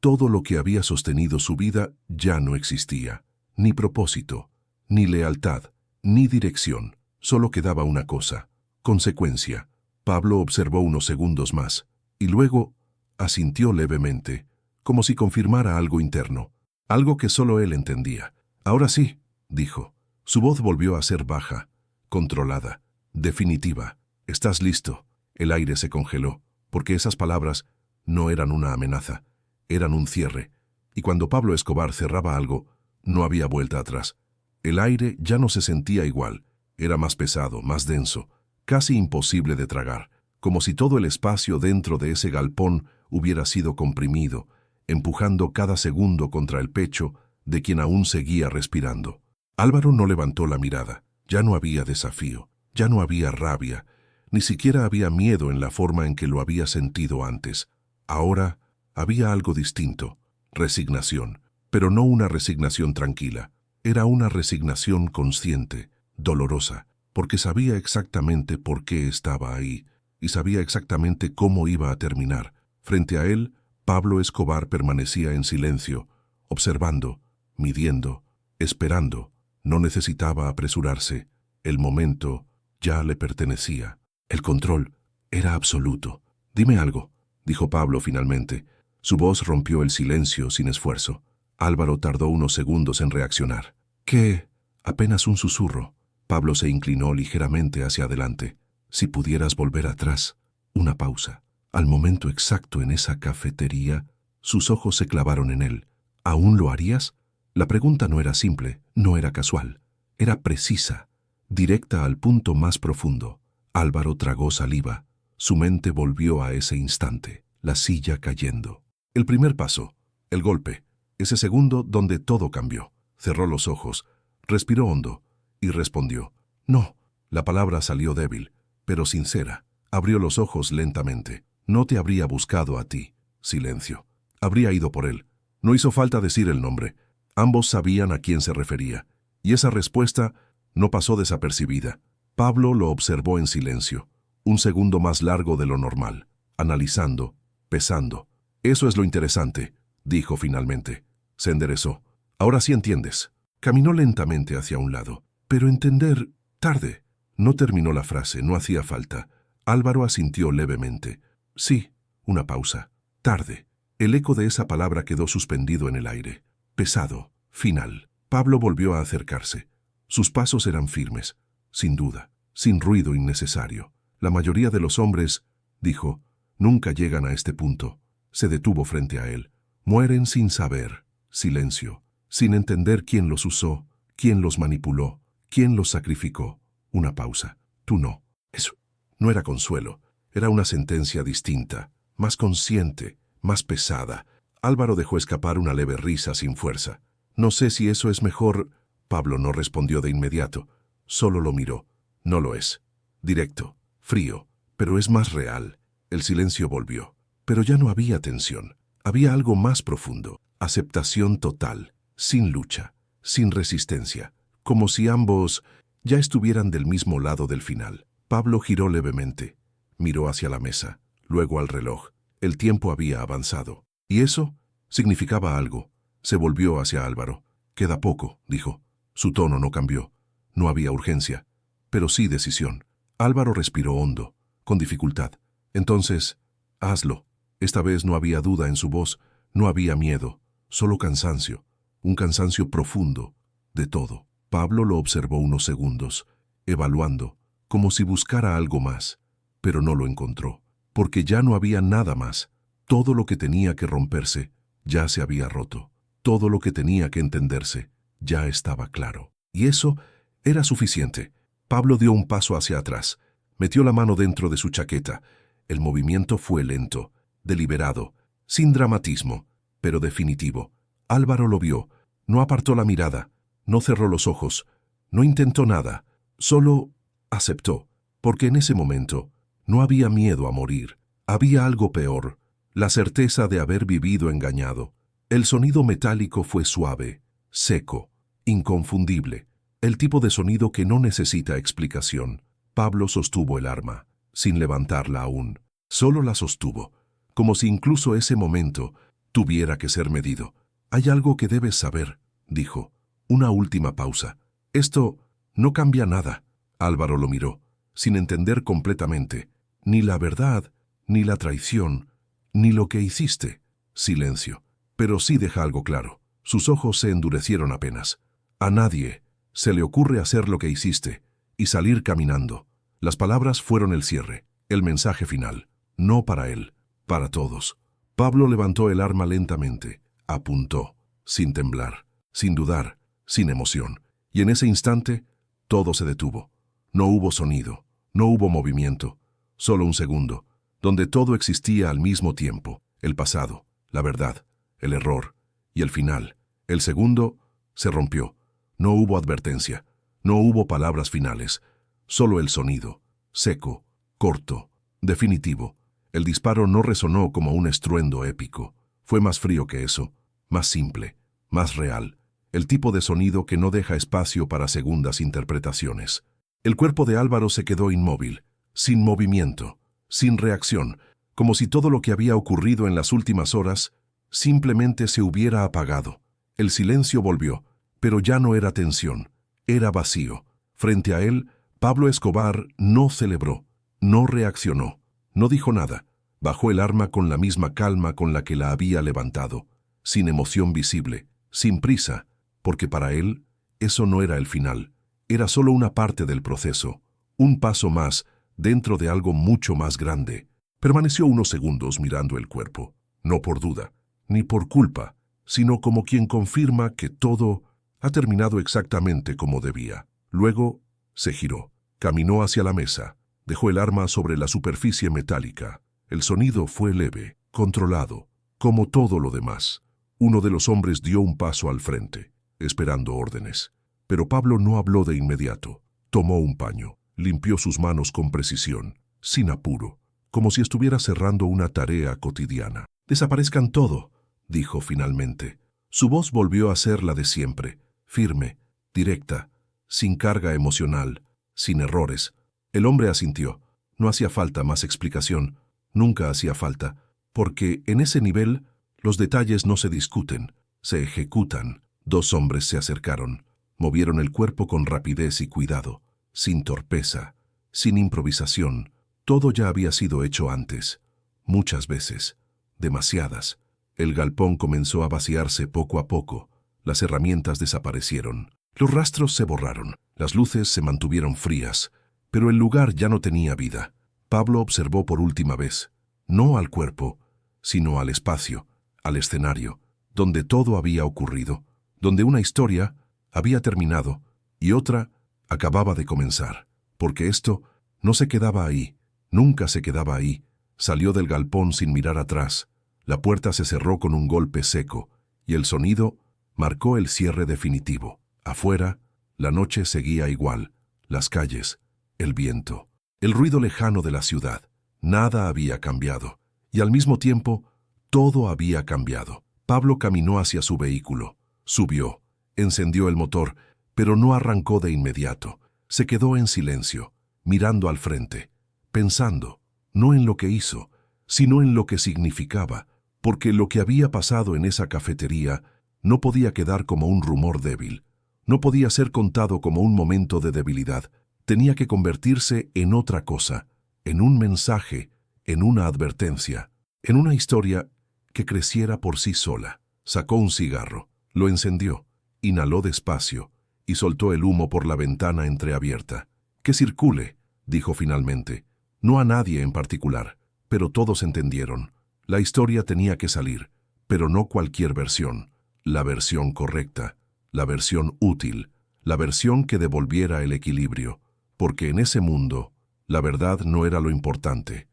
todo lo que había sostenido su vida ya no existía. Ni propósito, ni lealtad, ni dirección. Solo quedaba una cosa: consecuencia. Pablo observó unos segundos más, y luego asintió levemente, como si confirmara algo interno, algo que solo él entendía. «Ahora sí», dijo. Su voz volvió a ser baja, controlada, definitiva. «¿Estás listo?» El aire se congeló, porque esas palabras no eran una amenaza, eran un cierre. Y cuando Pablo Escobar cerraba algo, no había vuelta atrás. El aire ya no se sentía igual, era más pesado, más denso, casi imposible de tragar, como si todo el espacio dentro de ese galpón hubiera sido comprimido, empujando cada segundo contra el pecho de quien aún seguía respirando. Álvaro no levantó la mirada. Ya no había desafío, ya no había rabia, ni siquiera había miedo en la forma en que lo había sentido antes. Ahora había algo distinto, resignación, pero no una resignación tranquila. Era una resignación consciente, dolorosa, porque sabía exactamente por qué estaba ahí y sabía exactamente cómo iba a terminar. Frente a él, Pablo Escobar permanecía en silencio, observando, midiendo, esperando. No necesitaba apresurarse. El momento ya le pertenecía. El control era absoluto. «Dime algo», dijo Pablo finalmente. Su voz rompió el silencio sin esfuerzo. Álvaro tardó unos segundos en reaccionar. «¿Qué?» Apenas un susurro. Pablo se inclinó ligeramente hacia adelante. «Si pudieras volver atrás». Una pausa. Al momento exacto en esa cafetería, sus ojos se clavaron en él. «¿Aún lo harías?» La pregunta no era simple, no era casual. Era precisa, directa al punto más profundo. Álvaro tragó saliva. Su mente volvió a ese instante, la silla cayendo. El primer paso, el golpe, ese segundo donde todo cambió. Cerró los ojos, respiró hondo y respondió. «No». La palabra salió débil, pero sincera. Abrió los ojos lentamente. «No te habría buscado a ti». Silencio. «Habría ido por él». No hizo falta decir el nombre. Ambos sabían a quién se refería, y esa respuesta no pasó desapercibida. Pablo lo observó en silencio, un segundo más largo de lo normal, analizando, pesando. «Eso es lo interesante», dijo finalmente. Se enderezó. «Ahora sí entiendes». Caminó lentamente hacia un lado. «Pero entender, tarde». No terminó la frase, no hacía falta. Álvaro asintió levemente. «Sí», una pausa. «Tarde». El eco de esa palabra quedó suspendido en el aire. Pesado, final. Pablo volvió a acercarse. Sus pasos eran firmes, sin duda, sin ruido innecesario. «La mayoría de los hombres», dijo, «nunca llegan a este punto». Se detuvo frente a él. «Mueren sin saber». Silencio. Sin entender quién los usó, quién los manipuló, quién los sacrificó. Una pausa. «Tú no». Eso no era consuelo. Era una sentencia distinta, más consciente, más pesada. Álvaro dejó escapar una leve risa sin fuerza. «No sé si eso es mejor». Pablo no respondió de inmediato. Solo lo miró. «No lo es». Directo, frío, pero es más real. El silencio volvió. Pero ya no había tensión. Había algo más profundo. Aceptación total, sin lucha, sin resistencia. Como si ambos ya estuvieran del mismo lado del final. Pablo giró levemente. Miró hacia la mesa, luego al reloj. El tiempo había avanzado. Y eso significaba algo. Se volvió hacia Álvaro. «Queda poco», dijo. Su tono no cambió. No había urgencia, pero sí decisión. Álvaro respiró hondo, con dificultad. «Entonces, hazlo». Esta vez no había duda en su voz, no había miedo, solo cansancio. Un cansancio profundo, de todo. Pablo lo observó unos segundos, evaluando, como si buscara algo más, pero no lo encontró, porque ya no había nada más. Todo lo que tenía que romperse ya se había roto. Todo lo que tenía que entenderse ya estaba claro. Y eso era suficiente. Pablo dio un paso hacia atrás, metió la mano dentro de su chaqueta. El movimiento fue lento, deliberado, sin dramatismo, pero definitivo. Álvaro lo vio, no apartó la mirada, no cerró los ojos, no intentó nada, solo aceptó, porque en ese momento no había miedo a morir, había algo peor, la certeza de haber vivido engañado. El sonido metálico fue suave, seco, inconfundible, el tipo de sonido que no necesita explicación. Pablo sostuvo el arma, sin levantarla aún, solo la sostuvo, como si incluso ese momento tuviera que ser medido. «Hay algo que debes saber», dijo. Una última pausa. «Esto no cambia nada». Álvaro lo miró, sin entender completamente, ni la verdad, ni la traición, ni lo que hiciste. Silencio. Pero sí deja algo claro. Sus ojos se endurecieron apenas. «A nadie se le ocurre hacer lo que hiciste y salir caminando». Las palabras fueron el cierre, el mensaje final. No para él, para todos. Pablo levantó el arma lentamente, apuntó, sin temblar, sin dudar, sin emoción. Y en ese instante, todo se detuvo. No hubo sonido, no hubo movimiento, solo un segundo, donde todo existía al mismo tiempo. El pasado, la verdad, el error y el final. El segundo se rompió. No hubo advertencia, no hubo palabras finales, solo el sonido, seco, corto, definitivo. El disparo no resonó como un estruendo épico. Fue más frío que eso, más simple, más real. El tipo de sonido que no deja espacio para segundas interpretaciones. El cuerpo de Álvaro se quedó inmóvil, sin movimiento, sin reacción, como si todo lo que había ocurrido en las últimas horas simplemente se hubiera apagado. El silencio volvió, pero ya no era tensión, era vacío. Frente a él, Pablo Escobar no celebró, no reaccionó. No dijo nada. Bajó el arma con la misma calma con la que la había levantado, sin emoción visible, sin prisa, porque para él eso no era el final, era solo una parte del proceso, un paso más dentro de algo mucho más grande. Permaneció unos segundos mirando el cuerpo, no por duda, ni por culpa, sino como quien confirma que todo ha terminado exactamente como debía. Luego se giró, caminó hacia la mesa, dejó el arma sobre la superficie metálica. El sonido fue leve, controlado, como todo lo demás. Uno de los hombres dio un paso al frente, esperando órdenes. Pero Pablo no habló de inmediato. Tomó un paño, limpió sus manos con precisión, sin apuro, como si estuviera cerrando una tarea cotidiana. «Desaparezcan todo», dijo finalmente. Su voz volvió a ser la de siempre, firme, directa, sin carga emocional, sin errores. El hombre asintió. No hacía falta más explicación, nunca hacía falta, porque en ese nivel los detalles no se discuten, se ejecutan. Dos hombres se acercaron, movieron el cuerpo con rapidez y cuidado, sin torpeza, sin improvisación. Todo ya había sido hecho antes, muchas veces, demasiadas. El galpón comenzó a vaciarse poco a poco, las herramientas desaparecieron, los rastros se borraron, las luces se mantuvieron frías, pero el lugar ya no tenía vida. Pablo observó por última vez, no al cuerpo, sino al espacio, al escenario, donde todo había ocurrido, donde una historia había terminado y otra acababa de comenzar, porque esto no se quedaba ahí, nunca se quedaba ahí. Salió del galpón sin mirar atrás, la puerta se cerró con un golpe seco y el sonido marcó el cierre definitivo. Afuera, la noche seguía igual, las calles, el viento, el ruido lejano de la ciudad. Nada había cambiado y al mismo tiempo todo había cambiado. Pablo caminó hacia su vehículo, subió, encendió el motor, pero no arrancó de inmediato. Se quedó en silencio, mirando al frente, pensando, no en lo que hizo, sino en lo que significaba, porque lo que había pasado en esa cafetería no podía quedar como un rumor débil, no podía ser contado como un momento de debilidad, tenía que convertirse en otra cosa, en un mensaje, en una advertencia, en una historia que creciera por sí sola. Sacó un cigarro, lo encendió, inhaló despacio y soltó el humo por la ventana entreabierta. «Que circule», dijo finalmente. No a nadie en particular, pero todos entendieron. La historia tenía que salir, pero no cualquier versión. La versión correcta, la versión útil, la versión que devolviera el equilibrio. Porque en ese mundo, la verdad no era lo importante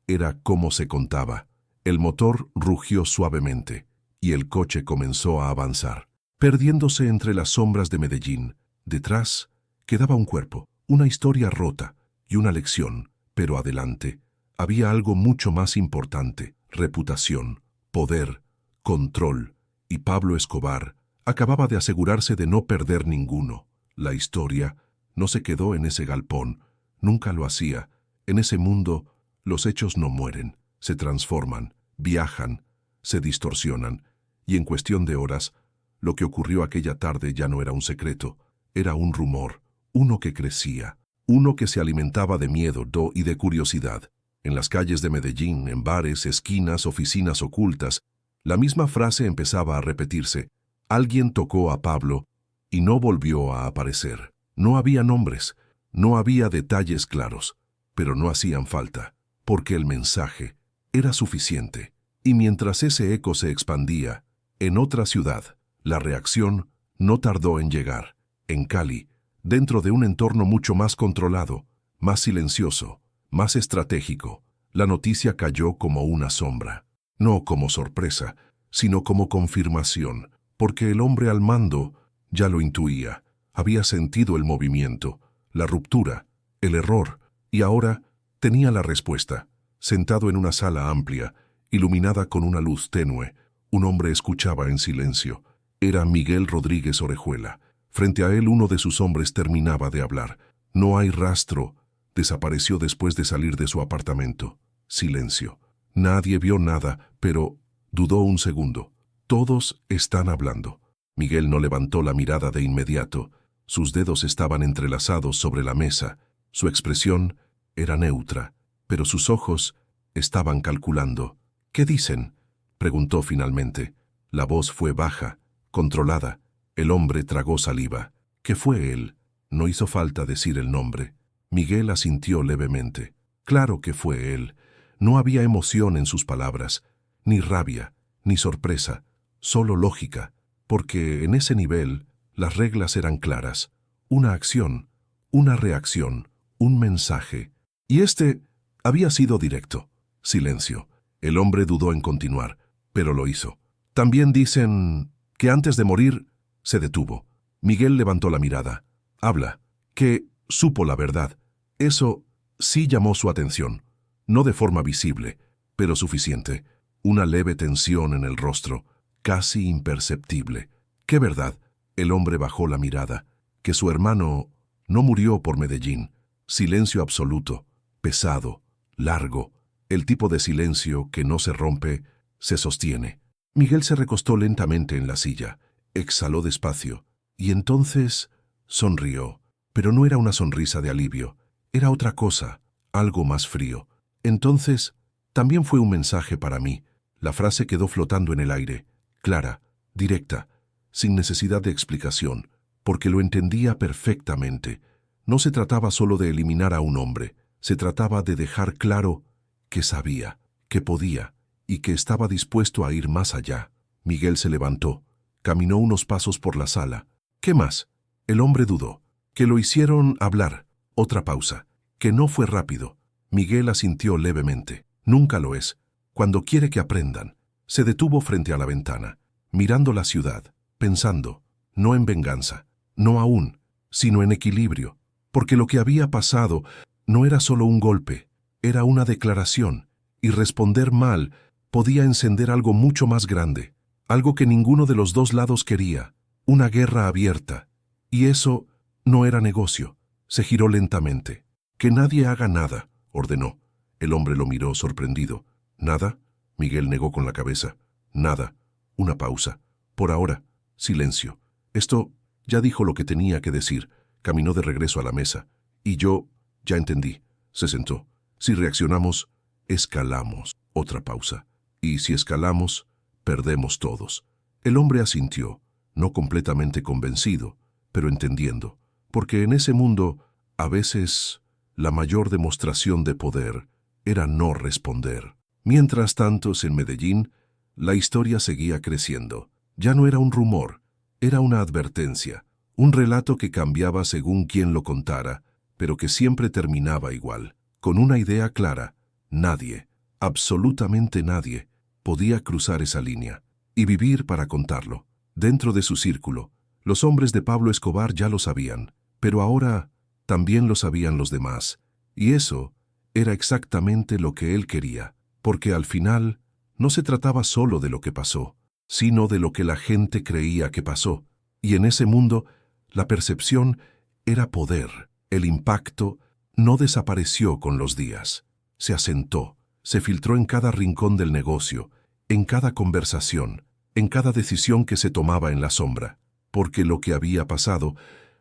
era cómo se contaba. El motor rugió suavemente y el coche comenzó a avanzar, perdiéndose entre las sombras de Medellín. Detrás quedaba un cuerpo, una historia rota y una lección, pero adelante había algo mucho más importante: reputación, poder, control, y Pablo Escobar acababa de asegurarse de no perder ninguno. La historia no se quedó en ese galpón, nunca lo hacía. En ese mundo, los hechos no mueren, se transforman, viajan, se distorsionan, y en cuestión de horas, lo que ocurrió aquella tarde ya no era un secreto, era un rumor, uno que crecía, uno que se alimentaba de miedo y de curiosidad. En las calles de Medellín, en bares, esquinas, oficinas ocultas, la misma frase empezaba a repetirse. Alguien tocó a Pablo y no volvió a aparecer. No había nombres, no había detalles claros, pero no hacían falta, porque el mensaje era suficiente. Y mientras ese eco se expandía, en otra ciudad, la reacción no tardó en llegar. En Cali, dentro de un entorno mucho más controlado, más silencioso, más estratégico, la noticia cayó como una sombra. No como sorpresa, sino como confirmación, porque el hombre al mando ya lo intuía, había sentido el movimiento, la ruptura, el error, y ahora tenía la respuesta. Sentado en una sala amplia, iluminada con una luz tenue, un hombre escuchaba en silencio. Era Miguel Rodríguez Orejuela. Frente a él uno de sus hombres terminaba de hablar. No hay rastro. Desapareció después de salir de su apartamento. Silencio. Nadie vio nada, pero dudó un segundo. Todos están hablando. Miguel no levantó la mirada de inmediato. Sus dedos estaban entrelazados sobre la mesa. Su expresión era neutra, pero sus ojos estaban calculando. «¿Qué dicen?», preguntó finalmente. La voz fue baja, controlada. El hombre tragó saliva. «¿Qué fue él?». No hizo falta decir el nombre. Miguel asintió levemente. Claro que fue él. No había emoción en sus palabras, ni rabia, ni sorpresa, solo lógica, porque en ese nivel las reglas eran claras. Una acción, una reacción, un mensaje. Y este había sido directo. Silencio. El hombre dudó en continuar, pero lo hizo. «También dicen que antes de morir se detuvo». Miguel levantó la mirada. «Habla, que supo la verdad». Eso sí llamó su atención, no de forma visible, pero suficiente. una leve tensión en el rostro, casi imperceptible. ¡Qué verdad! El hombre bajó la mirada. Que su hermano no murió por Medellín. Silencio absoluto, pesado, largo. El tipo de silencio que no se rompe, se sostiene. Miguel se recostó lentamente en la silla, exhaló despacio, y entonces sonrió. Pero no era una sonrisa de alivio, era otra cosa, algo más frío. Entonces, también fue un mensaje para mí. La frase quedó flotando en el aire, clara, directa, sin necesidad de explicación, porque lo entendía perfectamente. No se trataba solo de eliminar a un hombre, se trataba de dejar claro que sabía, que podía, y que estaba dispuesto a ir más allá. Miguel se levantó, caminó unos pasos por la sala. ¿Qué más? El hombre dudó. Que lo hicieron hablar. Otra pausa. Que no fue rápido. Miguel asintió levemente. Nunca lo es. Cuando quiere que aprendan. Se detuvo frente a la ventana, mirando la ciudad, pensando, no en venganza, no aún, sino en equilibrio, porque lo que había pasado no era solo un golpe, era una declaración, y responder mal podía encender algo mucho más grande, algo que ninguno de los dos lados quería, una guerra abierta. Y eso no era negocio. Se giró lentamente. Que nadie haga nada, ordenó. El hombre lo miró sorprendido. ¿Nada? Miguel negó con la cabeza. Nada. Una pausa. Por ahora, silencio. Esto ya dijo lo que tenía que decir. Caminó de regreso a la mesa. Y yo, ya entendí. Se sentó. Si reaccionamos, escalamos. Otra pausa. Y si escalamos, perdemos todos. El hombre asintió, no completamente convencido, pero entendiendo. Porque en ese mundo, a veces, la mayor demostración de poder era no responder. Mientras tanto, en Medellín, la historia seguía creciendo. Ya no era un rumor, era una advertencia, un relato que cambiaba según quien lo contara, pero que siempre terminaba igual, con una idea clara. Nadie, absolutamente nadie, podía cruzar esa línea y vivir para contarlo. Dentro de su círculo, los hombres de Pablo Escobar ya lo sabían, pero ahora también lo sabían los demás, y eso era exactamente lo que él quería, porque al final no se trataba solo de lo que pasó, sino de lo que la gente creía que pasó, y en ese mundo la percepción era poder. El impacto no desapareció con los días, se asentó, se filtró en cada rincón del negocio, en cada conversación, en cada decisión que se tomaba en la sombra, porque lo que había pasado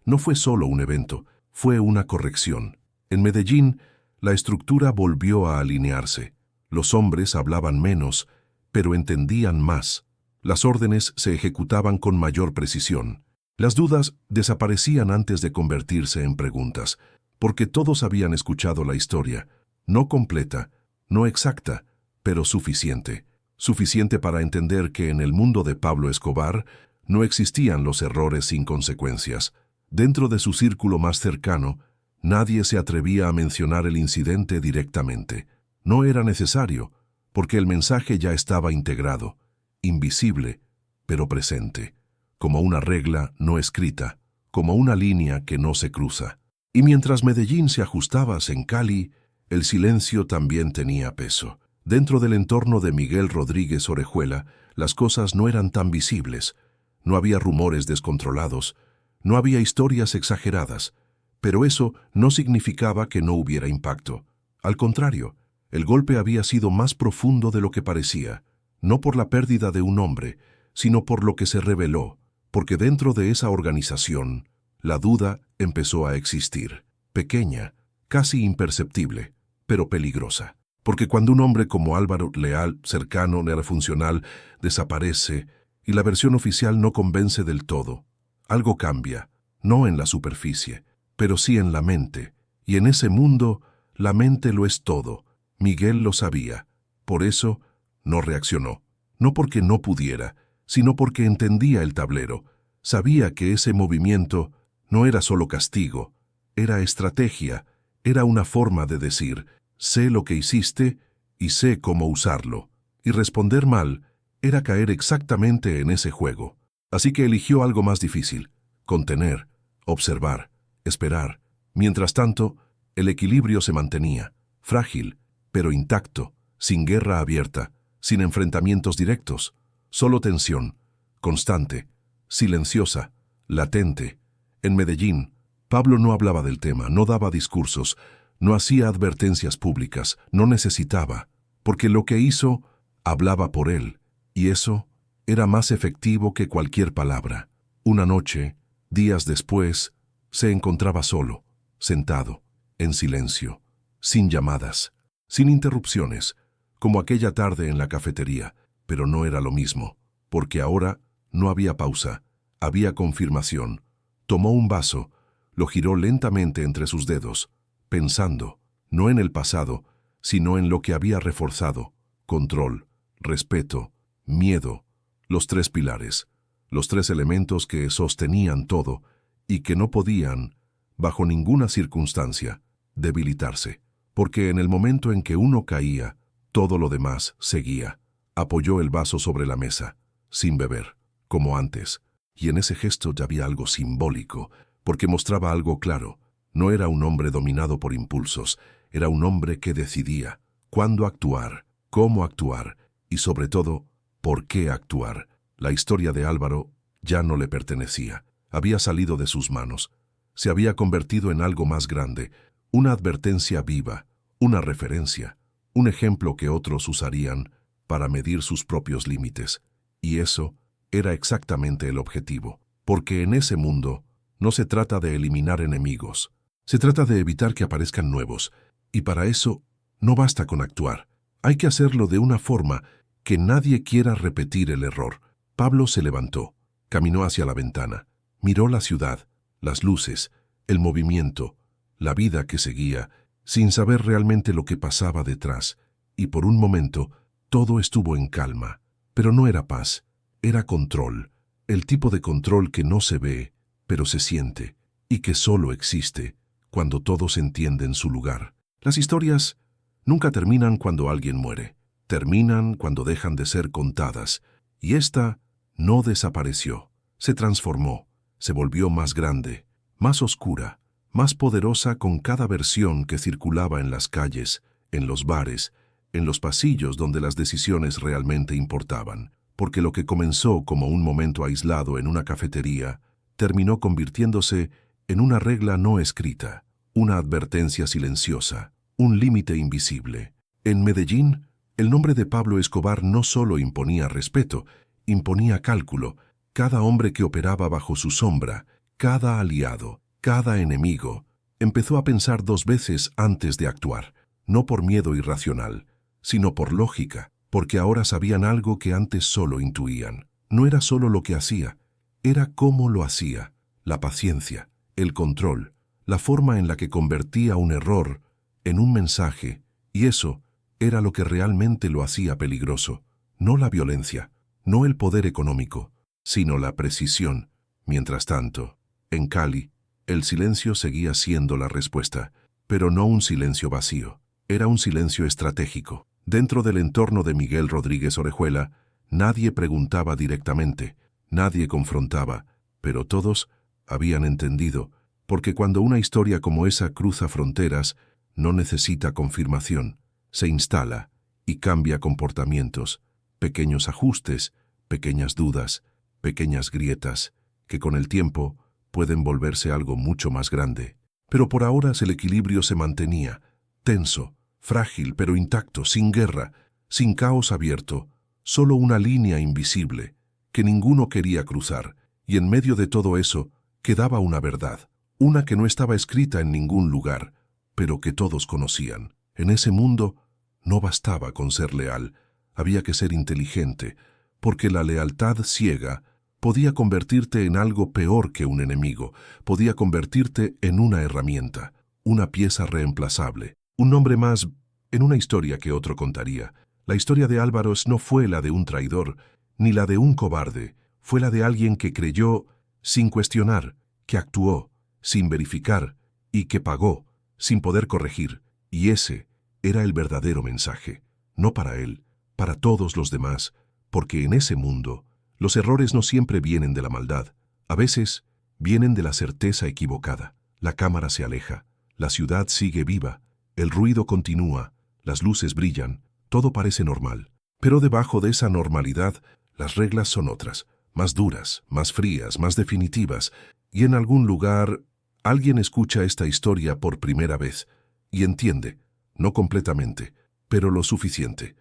no fue solo un evento, fue una corrección. En Medellín, la estructura volvió a alinearse. Los hombres hablaban menos, pero entendían más. Las órdenes se ejecutaban con mayor precisión. Las dudas desaparecían antes de convertirse en preguntas, porque todos habían escuchado la historia, no completa, no exacta, pero suficiente. Suficiente para entender que en el mundo de Pablo Escobar no existían los errores sin consecuencias. Dentro de su círculo más cercano, nadie se atrevía a mencionar el incidente directamente. No era necesario, porque el mensaje ya estaba integrado, invisible, pero presente, como una regla no escrita, como una línea que no se cruza. Y mientras Medellín se ajustaba en Cali, el silencio también tenía peso. Dentro del entorno de Miguel Rodríguez Orejuela, las cosas no eran tan visibles. No había rumores descontrolados, no había historias exageradas, pero eso no significaba que no hubiera impacto. Al contrario, el golpe había sido más profundo de lo que parecía, no por la pérdida de un hombre, sino por lo que se reveló, porque dentro de esa organización, la duda empezó a existir, pequeña, casi imperceptible, pero peligrosa. Porque cuando un hombre como Álvaro Leal, cercano, era funcional, desaparece y la versión oficial no convence del todo, algo cambia, no en la superficie, pero sí en la mente, y en ese mundo la mente lo es todo. Miguel lo sabía, por eso no reaccionó, no porque no pudiera, sino porque entendía el tablero, sabía que ese movimiento no era solo castigo, era estrategia, era una forma de decir, sé lo que hiciste y sé cómo usarlo, y responder mal era caer exactamente en ese juego. Así que eligió algo más difícil, contener, observar, esperar. Mientras tanto, el equilibrio se mantenía, frágil, pero intacto, sin guerra abierta, sin enfrentamientos directos, solo tensión, constante, silenciosa, latente. En Medellín, Pablo no hablaba del tema, no daba discursos, no hacía advertencias públicas, no necesitaba, porque lo que hizo hablaba por él, y eso era más efectivo que cualquier palabra. Una noche, días después, se encontraba solo, sentado, en silencio, sin llamadas, sin interrupciones, como aquella tarde en la cafetería, pero no era lo mismo, porque ahora no había pausa, había confirmación. Tomó un vaso, lo giró lentamente entre sus dedos, pensando, no en el pasado, sino en lo que había reforzado: control, respeto, miedo, los tres pilares, los tres elementos que sostenían todo y que no podían, bajo ninguna circunstancia, debilitarse, porque en el momento en que uno caía, todo lo demás seguía. Apoyó el vaso sobre la mesa, sin beber, como antes, y en ese gesto ya había algo simbólico, porque mostraba algo claro. No era un hombre dominado por impulsos, era un hombre que decidía cuándo actuar, cómo actuar y, sobre todo, por qué actuar. La historia de Álvaro ya no le pertenecía, había salido de sus manos, se había convertido en algo más grande, una advertencia viva, una referencia, un ejemplo que otros usarían para medir sus propios límites. Y eso era exactamente el objetivo, porque en ese mundo no se trata de eliminar enemigos, se trata de evitar que aparezcan nuevos, y para eso no basta con actuar, hay que hacerlo de una forma que nadie quiera repetir el error. Pablo se levantó, caminó hacia la ventana, miró la ciudad, las luces, el movimiento, la vida que seguía, sin saber realmente lo que pasaba detrás, y por un momento todo estuvo en calma. Pero no era paz, era control, el tipo de control que no se ve, pero se siente, y que solo existe cuando todo se entiende en su lugar. Las historias nunca terminan cuando alguien muere, terminan cuando dejan de ser contadas, y esta no desapareció, se transformó, se volvió más grande, más oscura, más poderosa con cada versión que circulaba en las calles, en los bares, en los pasillos donde las decisiones realmente importaban, porque lo que comenzó como un momento aislado en una cafetería terminó convirtiéndose en una regla no escrita, una advertencia silenciosa, un límite invisible. En Medellín, el nombre de Pablo Escobar no solo imponía respeto, imponía cálculo. Cada hombre que operaba bajo su sombra, cada aliado, cada enemigo, empezó a pensar dos veces antes de actuar, no por miedo irracional, sino por lógica, porque ahora sabían algo que antes solo intuían. No era solo lo que hacía, era cómo lo hacía, la paciencia, el control, la forma en la que convertía un error en un mensaje, y eso era lo que realmente lo hacía peligroso, no la violencia, no el poder económico, sino la precisión. Mientras tanto, en Cali, el silencio seguía siendo la respuesta, pero no un silencio vacío, era un silencio estratégico. Dentro del entorno de Miguel Rodríguez Orejuela, nadie preguntaba directamente, nadie confrontaba, pero todos habían entendido, porque cuando una historia como esa cruza fronteras, no necesita confirmación, se instala y cambia comportamientos, pequeños ajustes, pequeñas dudas, pequeñas grietas, que con el tiempo pueden volverse algo mucho más grande. Pero por ahora el equilibrio se mantenía, tenso, frágil pero intacto, sin guerra, sin caos abierto, solo una línea invisible, que ninguno quería cruzar, y en medio de todo eso quedaba una verdad, una que no estaba escrita en ningún lugar, pero que todos conocían. En ese mundo no bastaba con ser leal, había que ser inteligente, porque la lealtad ciega podía convertirte en algo peor que un enemigo, podía convertirte en una herramienta, una pieza reemplazable, un nombre más en una historia que otro contaría. La historia de Álvaro no fue la de un traidor, ni la de un cobarde, fue la de alguien que creyó sin cuestionar, que actuó sin verificar y que pagó sin poder corregir. Y ese era el verdadero mensaje, no para él, para todos los demás, porque en ese mundo los errores no siempre vienen de la maldad, a veces vienen de la certeza equivocada. La cámara se aleja, la ciudad sigue viva, el ruido continúa, las luces brillan, todo parece normal, Pero debajo de esa normalidad, las reglas son otras, más duras, más frías, más definitivas, y en algún lugar alguien escucha esta historia por primera vez y entiende, no completamente, pero lo suficiente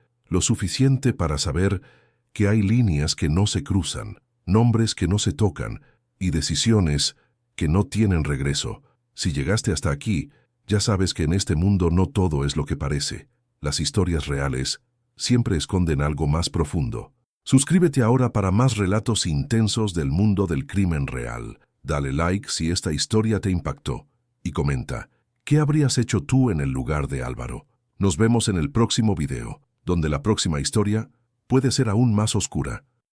para saber que hay líneas que no se cruzan, nombres que no se tocan y decisiones que no tienen regreso. Si llegaste hasta aquí, ya sabes que en este mundo no todo es lo que parece. Las historias reales siempre esconden algo más profundo. Suscríbete ahora para más relatos intensos del mundo del crimen real. Dale like si esta historia te impactó y comenta, ¿qué habrías hecho tú en el lugar de Álvaro? Nos vemos en el próximo video, donde la próxima historia puede ser aún más oscura.